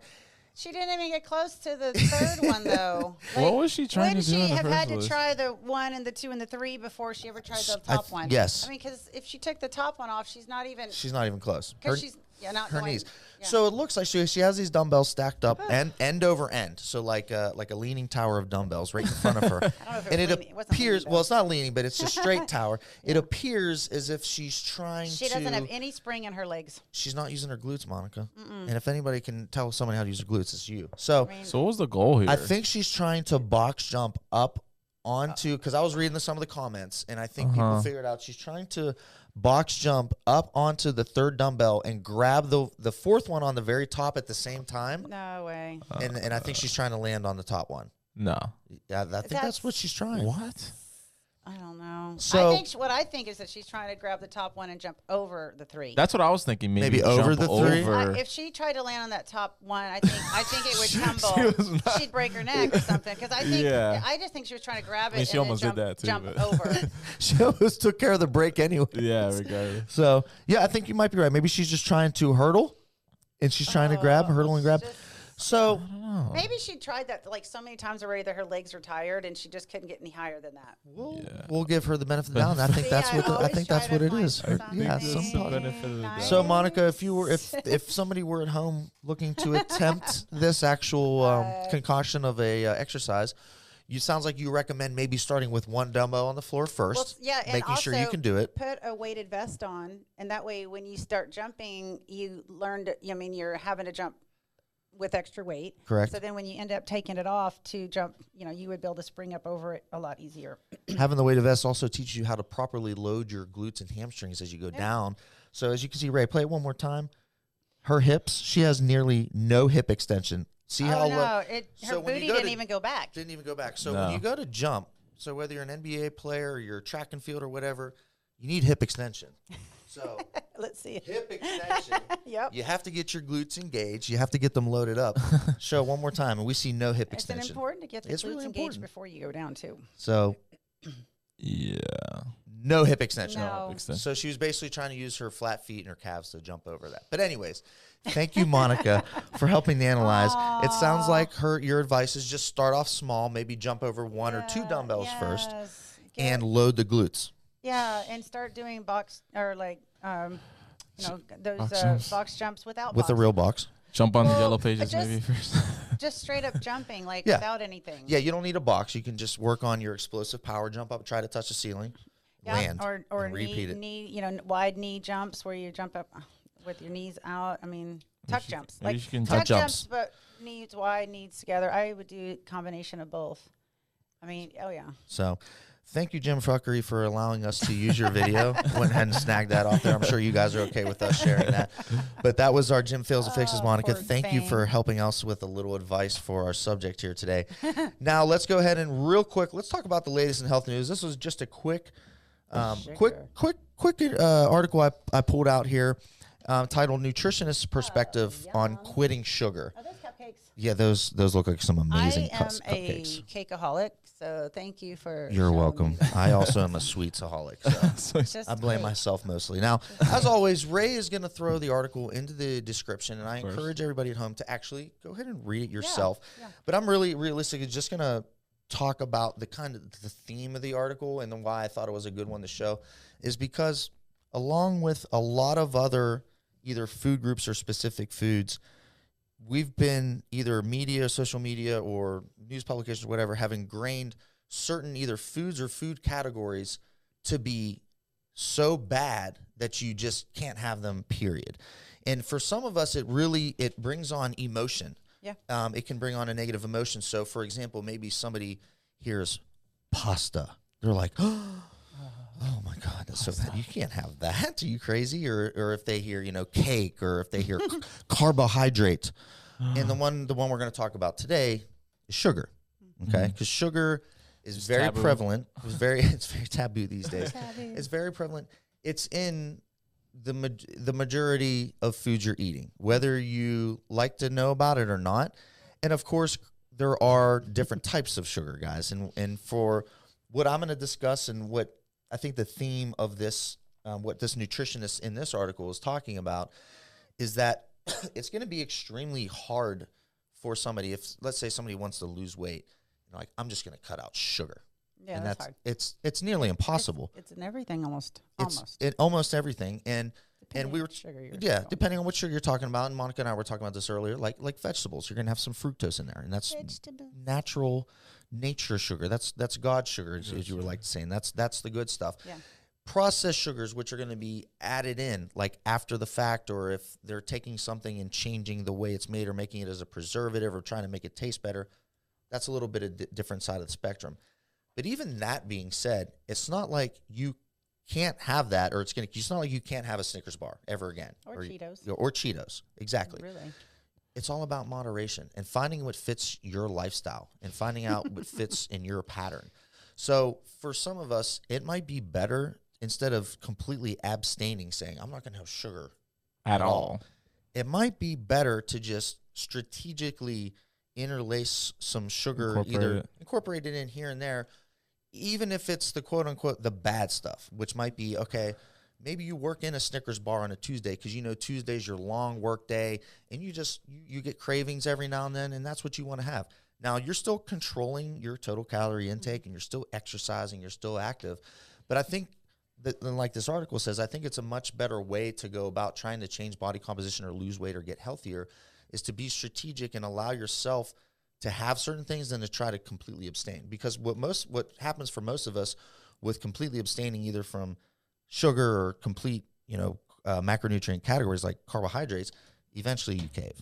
She didn't even get close to the third one, though. Like, what was she trying to do? Would she have had place? to try the 1 and the 2 and the 3 before she ever tried the top one? Yes. I mean, because if she took the top one off, she's not even close. Because she's not her going, knees. Yeah. So it looks like she has these dumbbells stacked up end over end. So like a leaning tower of dumbbells right in front of her. I don't know if it and was it leaning. appears, well, it's not leaning, but it's a straight tower. It appears as if she's trying She doesn't have any spring in her legs. She's not using her glutes, Monica. And if anybody can tell somebody how to use her glutes, it's you. So, So what was the goal here? I think she's trying to box jump up onto, because I was reading some of the comments, and I think people figured out she's trying to box jump up onto the third dumbbell and grab the fourth one on the very top at the same time. No way. And I think she's trying to land on the top one. No. Yeah, I think that's what she's trying. What? I don't know. So- I think what I think is that she's trying to grab the top one and jump over the 3. That's what I was thinking. Maybe over jump the 3? over. If she tried to land on that top one, I think it would tumble. She'd break her neck or something. Because I think I just think she was trying to grab it. I mean, she and almost then did that, too, jump but- over. She almost took care of the break anyway. Yeah, regardless. So, yeah, I think you might be right. Maybe she's just trying to hurdle, and she's trying to hurdle and grab. So maybe she tried that like so many times already that her legs are tired and she just couldn't get any higher than that. we'll give her the benefit of the doubt. I think that's what I think that's what it is. Yeah, So Monica, if somebody were at home looking to attempt this actual concoction of a exercise, you sounds like you recommend maybe starting with 1 dumbbell on the floor first, and making sure you can do it. Put a weighted vest on, and that way when you start jumping, you learn to. I mean, you're having to jump with extra weight. Correct. So then when you end up taking it off to jump, you would be able to spring up over it a lot easier. Having the weighted vest also teaches you how to properly load your glutes and hamstrings as you go down. So as you can see, Ray, play it one more time. Her hips, she has nearly no hip extension. See how low? Her booty didn't even go back. Didn't even go back. So when you go to jump, so whether you're an NBA player or you're track and field or whatever, you need hip extension. So let's see it. Hip extension. Yep. You have to get your glutes engaged. You have to get them loaded up. Show one more time, and we see no hip extension. It's important to get the glutes really engaged before you go down too. So Yeah. no hip extension. No. So she was basically trying to use her flat feet and her calves to jump over that. But anyways, thank you, Monica, for helping to analyze. It sounds like your advice is just start off small, maybe jump over 1 or 2 dumbbells first, and load the glutes. Yeah, and start doing box or like those box jumps without with a real box. Jump on the yellow pages maybe first. Just straight up jumping without anything. Yeah, you don't need a box. You can just work on your explosive power, jump up, try to touch the ceiling, land, or and repeat it. Knee, wide knee jumps where you jump up with your knees out. I mean, tuck jumps. Maybe you can tuck tuck jumps, but knees wide, knees together. I would do a combination of both. I mean, oh yeah. So, thank you, Jim Fuckery, for allowing us to use your video. Went ahead and snagged that off there. I'm sure you guys are okay with us sharing that. But that was our Jim Fails and Fixes, Monica. Thank you for helping us with a little advice for our subject here today. Now, let's go ahead and real quick, let's talk about the latest in health news. This was just a quick article I pulled out here titled Nutritionist Perspective on Quitting Sugar. Are those cupcakes? Yeah, those look like some amazing cupcakes. I am a cakeaholic, so thank you for You're welcome. I also am a sweetsaholic, so I blame myself mostly. Now, as always, Ray is going to throw the article into the description, and I encourage everybody at home to actually go ahead and read it yourself. Yeah. But I'm really realistically just going to talk about the theme of the article, and then why I thought it was a good one to show is because along with a lot of other either food groups or specific foods, we've been either media, social media, or news publications, whatever, have ingrained certain either foods or food categories to be so bad that you just can't have them, period. And for some of us, it brings on emotion. Yeah. It can bring on a negative emotion. So, for example, maybe somebody hears pasta, they're like, oh my God, that's so bad. You can't have that. Are you crazy? Or if they hear, cake, or if they hear carbohydrate. And the one we're going to talk about today is sugar. Okay? Because sugar is very taboo. Prevalent. It's very taboo these days. It's very prevalent. It's in the majority of foods you're eating, whether you like to know about it or not. And of course, there are different types of sugar, guys. And for what I'm going to discuss, and what I think the theme of this, what this nutritionist in this article is talking about, is that it's going to be extremely hard for somebody, if let's say somebody wants to lose weight, like, I'm just going to cut out sugar. Yeah, and that's hard. It's nearly impossible. It's in everything almost. Almost everything. And we were depending on what sugar you're talking about. And Monica and I were talking about this earlier. Like vegetables, you're gonna have some fructose in there, and that's nature sugar. That's God's sugar, as you would like to say, and that's the good stuff. Yeah. Processed sugars, which are going to be added in like after the fact, or if they're taking something and changing the way it's made, or making it as a preservative, or trying to make it taste better, that's a little bit of different side of the spectrum. But even that being said, it's not like you can't have that, or it's not like you can't have a Snickers bar ever again. Or Cheetos. Or Cheetos, exactly. Really. It's all about moderation and finding what fits your lifestyle and finding out what fits in your pattern. So for some of us, it might be better, instead of completely abstaining, saying, I'm not going to have sugar at all. It might be better to just strategically interlace some sugar, incorporate it in here and there, even if it's the quote unquote the bad stuff, which might be, okay, maybe you work in a Snickers bar on a Tuesday because Tuesday's your long work day, and you get cravings every now and then, and that's what you want to have. Now, you're still controlling your total calorie intake, and you're still exercising, you're still active. But I think that, like this article says, I think it's a much better way to go about trying to change body composition or lose weight or get healthier, is to be strategic and allow yourself to have certain things than to try to completely abstain. Because what happens for most of us with completely abstaining, either from sugar or complete, macronutrient categories like carbohydrates, eventually you cave.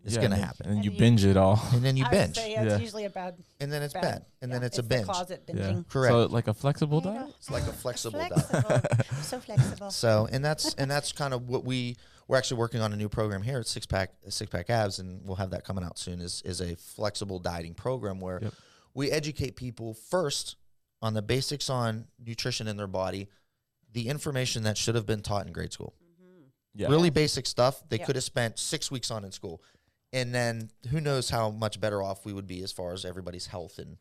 It's going to happen. And you binge it all. And then you binge. It's usually a bad. And then it's bad. And then it's a binge. Closet binging. Correct. So like a flexible diet? It's like a flexible diet. So flexible. So, and that's kind of what we're actually working on a new program here at SixPackAbs, and we'll have that coming out soon, is a flexible dieting program where we educate people first on the basics on nutrition in their body, the information that should have been taught in grade school. Really basic stuff they could have spent 6 weeks on in school. And then who knows how much better off we would be as far as everybody's health and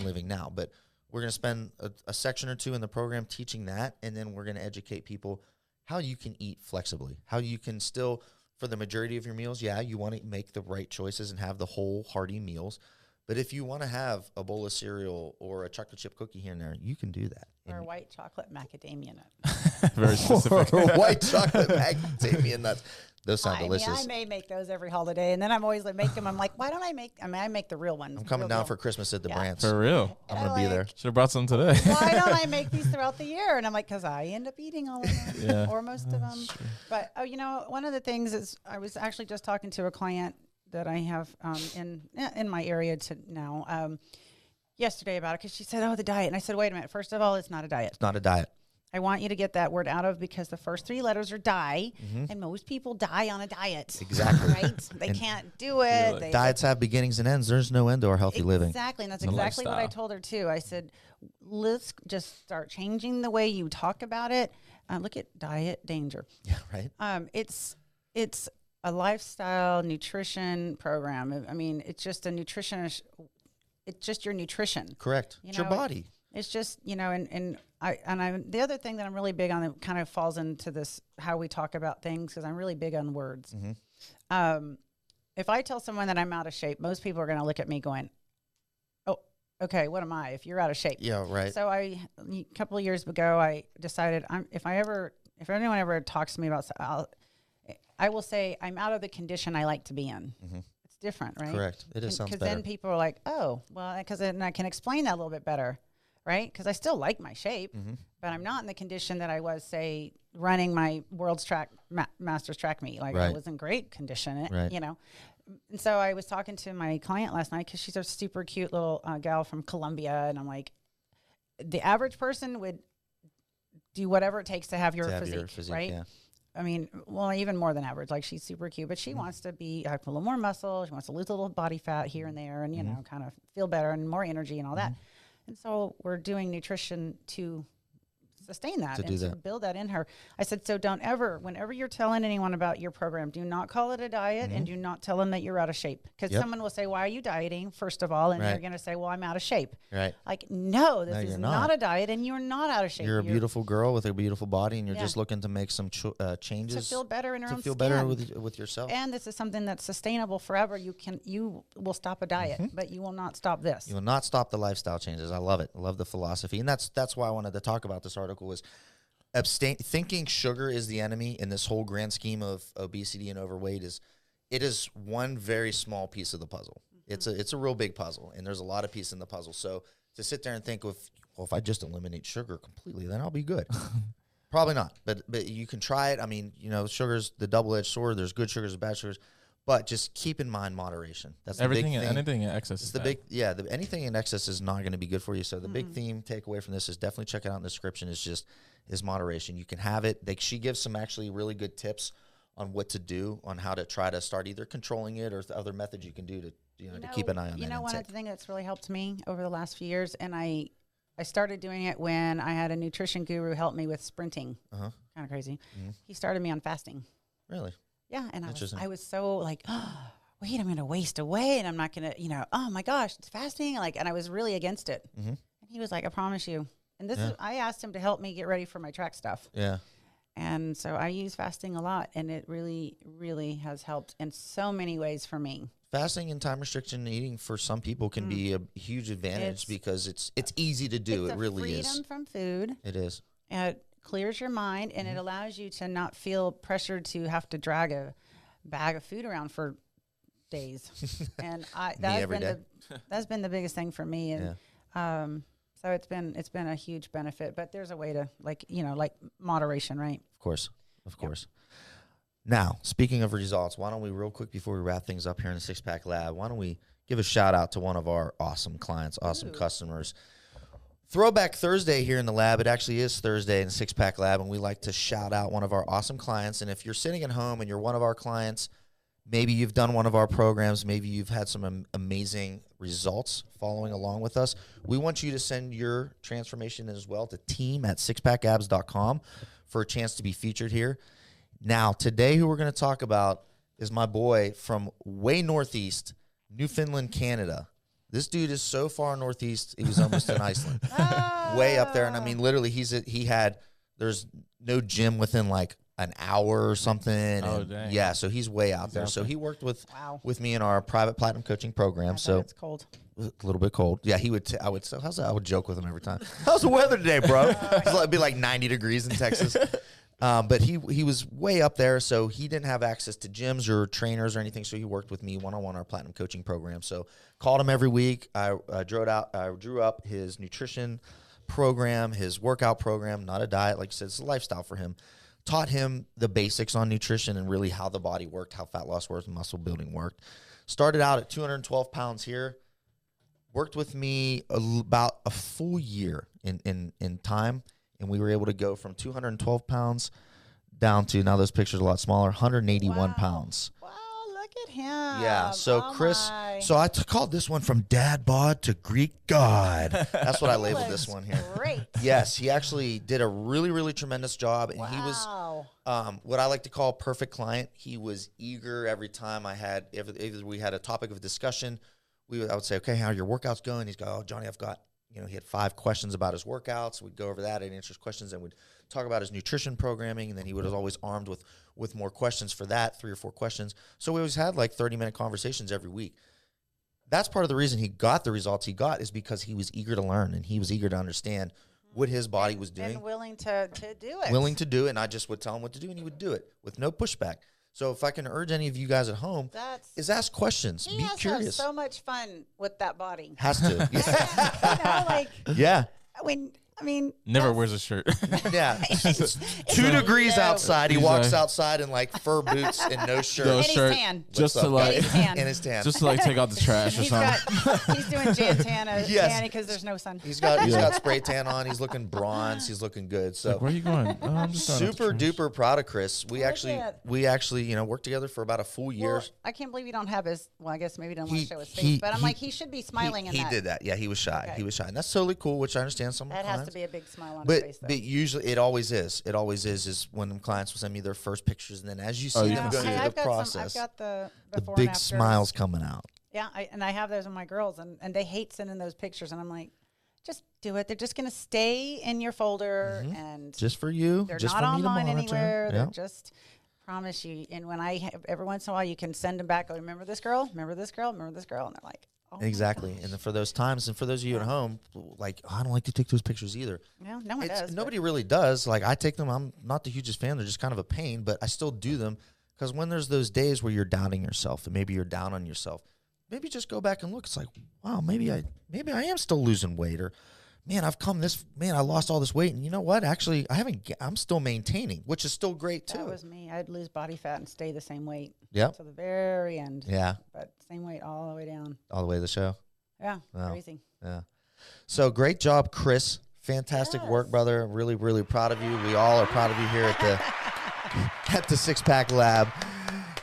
living now. But we're going to spend a section or two in the program teaching that, and then we're going to educate people how you can eat flexibly, how you can still, for the majority of your meals, you want to make the right choices and have the whole hearty meals. But if you want to have a bowl of cereal or a chocolate chip cookie here and there, you can do that. Or a white chocolate macadamia nut. Very specific. Or white chocolate macadamia nuts. Those sound delicious. I may make those every holiday, and then I'm always like, make them. I'm like, why don't I make? I make the real ones. I'm coming down for Christmas at the Brants. For real. I'm going to be there. Should have brought some today. Why don't I make these throughout the year? And I'm like, because I end up eating all of them, or most of them. True. But one of the things is, I was actually just talking to a client that I have in my area yesterday about it, because she said, the diet. And I said, wait a minute. First of all, it's not a diet. It's not a diet. I want you to get that word out of, because the first three letters are die, and most people die on a diet. Exactly. Right? They can't do it. Diets have beginnings and ends. There's no end to our healthy living. Exactly. And that's exactly what I told her too. I said, let's just start changing the way you talk about it. Look at diet danger. Yeah, right. It's a lifestyle nutrition program. I mean, it's just a nutritionist. It's just your nutrition. Correct. It's your body. It's just, and the other thing that I'm really big on, that kind of falls into this, how we talk about things, because I'm really big on words. If I tell someone that I'm out of shape, most people are going to look at me going, oh, okay, what am I if you're out of shape? Yeah, right. So a couple of years ago, I decided if anyone ever talks to me about, I will say I'm out of the condition I like to be in. It's different, right? Correct. It sounds better. Because then people are like, oh, well, because then I can explain that a little bit better. Right? Because I still like my shape, but I'm not in the condition that I was, say, running my world's track, master's track meet. Like, I was in great condition, And so I was talking to my client last night because she's a super cute little gal from Colombia. And I'm like, the average person would do whatever it takes to have your physique, right? Yeah. I mean, well, even more than average. Like, she's super cute, but she wants to have a little more muscle. She wants to lose a little body fat here and there and, you know, kind of feel better and more energy and all that. And so we're doing nutrition to sustain that and to build that in her. I said, so don't ever, whenever you're telling anyone about your program, do not call it a diet and do not tell them that you're out of shape. Because someone will say, why are you dieting, first of all? And you're going to say, well, I'm out of shape. Right. Like, no, this is not a diet and you're not out of shape. You're a beautiful girl with a beautiful body and you're just looking to make some changes. To feel better in your own skin. To feel better with yourself. And this is something that's sustainable forever. You will stop a diet, but you will not stop this. You will not stop the lifestyle changes. I love it. I love the philosophy. And that's why I wanted to talk about this article was thinking sugar is the enemy in this whole grand scheme of obesity and overweight is one very small piece of the puzzle. It's a real big puzzle, and there's a lot of pieces in the puzzle. So to sit there and think if I just eliminate sugar completely, then I'll be good. Probably not, but you can try it. I mean, you know, sugar's the double-edged sword. There's good sugars and bad sugars, but just keep in mind moderation. That's everything. The big thing. Anything in excess is bad. Anything in excess is not going to be good for you. So the big theme takeaway from this is definitely check it out in the description. Is moderation. You can have it. She gives some actually really good tips on what to do, on how to try to start either controlling it or other methods you can do to to keep an eye on that. You know, one of the things that's really helped me over the last few years, and I started doing it when I had a nutrition guru help me with sprinting. Kind of crazy. He started me on fasting. Really? Yeah, and I was so like, oh, wait, I'm going to waste away, and I'm not going to, oh my gosh, it's fasting, and I was really against it. And he was like, I promise you. And this is, I asked him to help me get ready for my track stuff. Yeah. And so I use fasting a lot, and it really, really has helped in so many ways for me. Fasting and time restriction eating for some people can be a huge advantage because it's easy to do. It really is. Freedom from food. It is. It clears your mind, and it allows you to not feel pressured to have to drag a bag of food around for days. And that's been the biggest thing for me. And so it's been a huge benefit, but there's a way to like moderation, right? Of course. Now, speaking of results, why don't we real quick before we wrap things up here in the Six Pack Lab, why don't we give a shout out to one of our awesome clients, awesome customers. Throwback Thursday here in the lab. It actually is Thursday in the Six Pack Lab, and we like to shout out one of our awesome clients. And if you're sitting at home and you're one of our clients, maybe you've done one of our programs, maybe you've had some amazing results following along with us, we want you to send your transformation as well to team@SixpackAbs.com for a chance to be featured here. Now, today who we're going to talk about is my boy from way northeast, Newfoundland, Canada. This dude is so far northeast, he was almost in Iceland. Way up there. And I mean, literally, there's no gym within like an hour or something. Oh, dang. Yeah, so he's way out there. So he worked with me in our private platinum coaching program. So it's cold. A little bit cold. Yeah, I would joke with him every time. How's the weather today, bro? It'd be like 90 degrees in Texas. But he was way up there, so he didn't have access to gyms or trainers or anything, so he worked with me one-on-one our platinum coaching program. So called him every week. I drew up his nutrition program, his workout program, not a diet. Like you said, it's a lifestyle for him. Taught him the basics on nutrition and really how the body worked, how fat loss worked, and muscle building worked. Started out at 212 pounds here. Worked with me about a full year in time. And we were able to go from 212 pounds down to, now those pictures are a lot smaller, 181 pounds. Wow, look at him. Yeah, so so I called this one from dad bod to Greek god. That's what I labeled this one here. Great. Yes, he actually did a really, really tremendous job. And he was what I like to call a perfect client. He was eager every time either we had a topic of discussion, I would say, okay, how are your workouts going? He's go, oh, Johnny, I've got, he had 5 questions about his workouts. We'd go over that and answer his questions, and we'd talk about his nutrition programming, and then he was always armed with more questions for that, 3 or 4 questions. So we always had like 30-minute conversations every week. That's part of the reason he got the results he got, is because he was eager to learn, and he was eager to understand what his body was doing. And willing to do it. Willing to do it, and I just would tell him what to do, and he would do it with no pushback. So if I can urge any of you guys at home, is ask questions. Be curious. He has to have so much fun with that body. Has to. Yeah. Yeah. I mean, Never wears a shirt. Yeah. It's 2 degrees no. outside. He He's walks like- outside in like fur boots and no shirt. No And he's shirt. tan. Just What's to up, like, And he's tan. And his tan. just to like take out the trash or He's something. he's doing Jan Tana Yes. because there's no sun. He's got spray tan on. He's looking bronze. He's looking good. So Like, where are you going? Oh, I'm just throwing out the super trash. duper proud of Chris. We Look actually at- worked together for about a full year. Well, I can't believe you don't have his. Well, I guess maybe you don't want He- to show his he- face, but I'm he- like, he should be smiling in he that. did that. Yeah, he was shy. Okay. He was shy, and that's totally cool. Which I understand. Some That clients. has to be a big smile on But his face, though. but usually it always is. It always is when them clients will send me their first pictures, and then as you see Oh, you them can go see through it. the I've got process, I've got the the before big and afters. smiles coming out. Yeah, and I have those on my girls, and they hate sending those pictures, and I'm like, just do it. They're just gonna stay in your folder, and Just for you, they're just not for me to online monitor. anywhere. Yeah. They're just promise you. And when I have, every once in a while, you can send them back. Go, remember this girl? Remember this girl? Remember this girl? And they're like, oh my Exactly. gosh. And then for those times, and for those of you at home, like, I don't like to take those pictures either. No, no one It's, does. nobody really does. Like, I take them. I'm not the hugest fan. They're just kind of a pain, but I still do them because when there's those days where you're doubting yourself and maybe you're down on yourself, maybe just go back and look. It's like, wow, maybe I am still losing weight, or man, I lost all this weight, and you know what? Actually, I'm still maintaining, which is still great too. That was me. I'd lose body fat and stay the same weight Yep. to the very end. Yeah. But same weight all the way down. All the way to the show. Yeah, Wow. crazy. Yeah. So great job, Chris. Fantastic work, Yes. brother. Really, really proud of you. We all are proud of you here at the Six Pack Lab.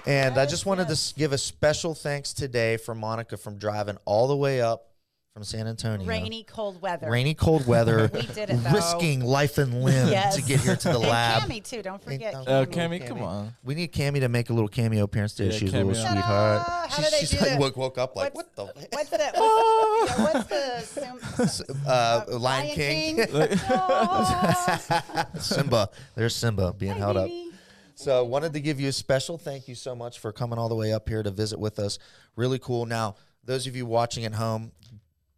And I just wanted to give a special thanks today for Monica from driving all the way up from San Antonio. Rainy, cold weather. Rainy, cold weather. We did it, though. Risking life and limb Yes. to get here to the And lab. Cammy, too. Don't forget Cammy, come on. We need Cammy to make a little cameo appearance today. Yeah, She's a little cameo. sweetheart. Ta-da! How do they She's do like that? woke up like, What's- what the? What's the Lion King. Oh, Simba. There's Simba being hi, held up. baby. So wanted to give you a special thank you so much for coming all the way up here to visit with us. Really cool. Now, those of you watching at home,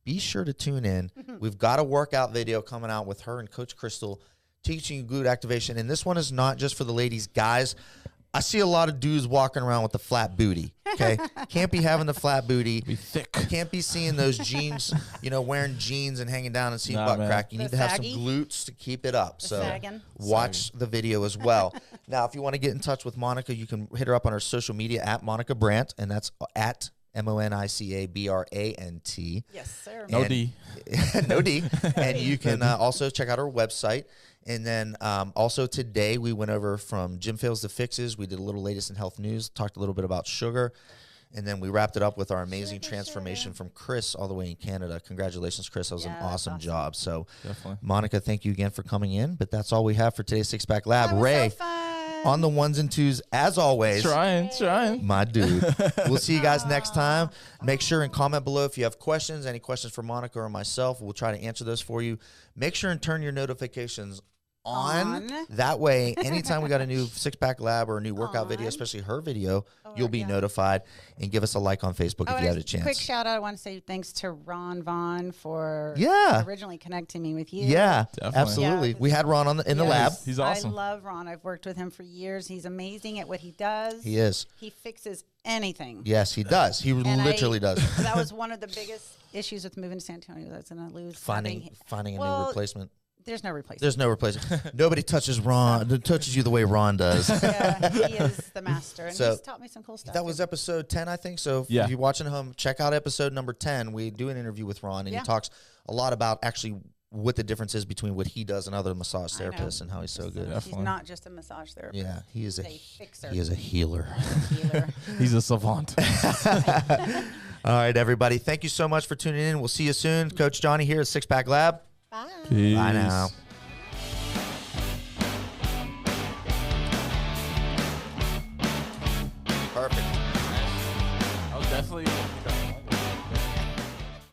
be sure to tune in. We've got a workout video coming out with her and Coach Crystal teaching you glute activation. And this one is not just for the ladies. Guys, I see a lot of dudes walking around with the flat booty. Okay. Can't be having the flat booty. Be thick. Can't be seeing those jeans, wearing jeans and hanging down and seeing Nah, butt man. crack. You The need to have saggy? some glutes to keep it up. So sagging. watch the video as well. Now, if you want to get in touch with Monica, you can hit her up on her social media at Monica Brant, and that's at MONICABRANT. Yes, sir. No And- D. No D. And you can also check out our website. And then also today we went over from gym fails to fixes. We did a little latest in health news, talked a little bit about sugar. And then we wrapped it up with our amazing transformation from Chris all the way in Canada. Congratulations, Chris. That was an Yeah, that's awesome awesome. job. So, Definitely. Monica, thank you again for coming in. But that's all we have for today's Six Pack Lab. That was Ray, so fun. on the ones and twos, as always. Trying. My dude. We'll see you guys next time. Make sure and comment below if you have questions, any questions for Monica or myself. We'll try to answer those for you. Make sure and turn your notifications on. That way, anytime we got a new Six Pack Lab or a new workout video, especially her video, you'll be notified. And give us a like on Facebook if you have a chance. Quick shout out. I want to say thanks to Ron Vaughn for Yeah. originally connecting me with you. Yeah, Definitely. absolutely. Yeah, we had Ron in the lab. He's awesome. I love Ron. I've worked with him for years. He's amazing at what he does. He is. He fixes anything. Yes, he does. He And literally does. That was one of the biggest issues with moving to San Antonio. That's going to lose. Finding a new replacement. There's no replacement. There's no replacement. Nobody touches you the way Ron does. Yeah, he is the master, and So, he's taught me some cool stuff. That was episode 10, I think. So Yeah. if you're watching at home, check out episode number 10. We do an interview with Ron, and he Yeah. talks a lot about actually what the difference is between what he does and other massage I know. therapists and how he's so good. He's Definitely. not just a massage therapist. Yeah, he is a fixer. he is a healer. Healer. He's a savant. All right, everybody. Thank you so much for tuning in. We'll see you soon. Coach Johnny here at Six Pack Lab. Bye. Peace. Bye now.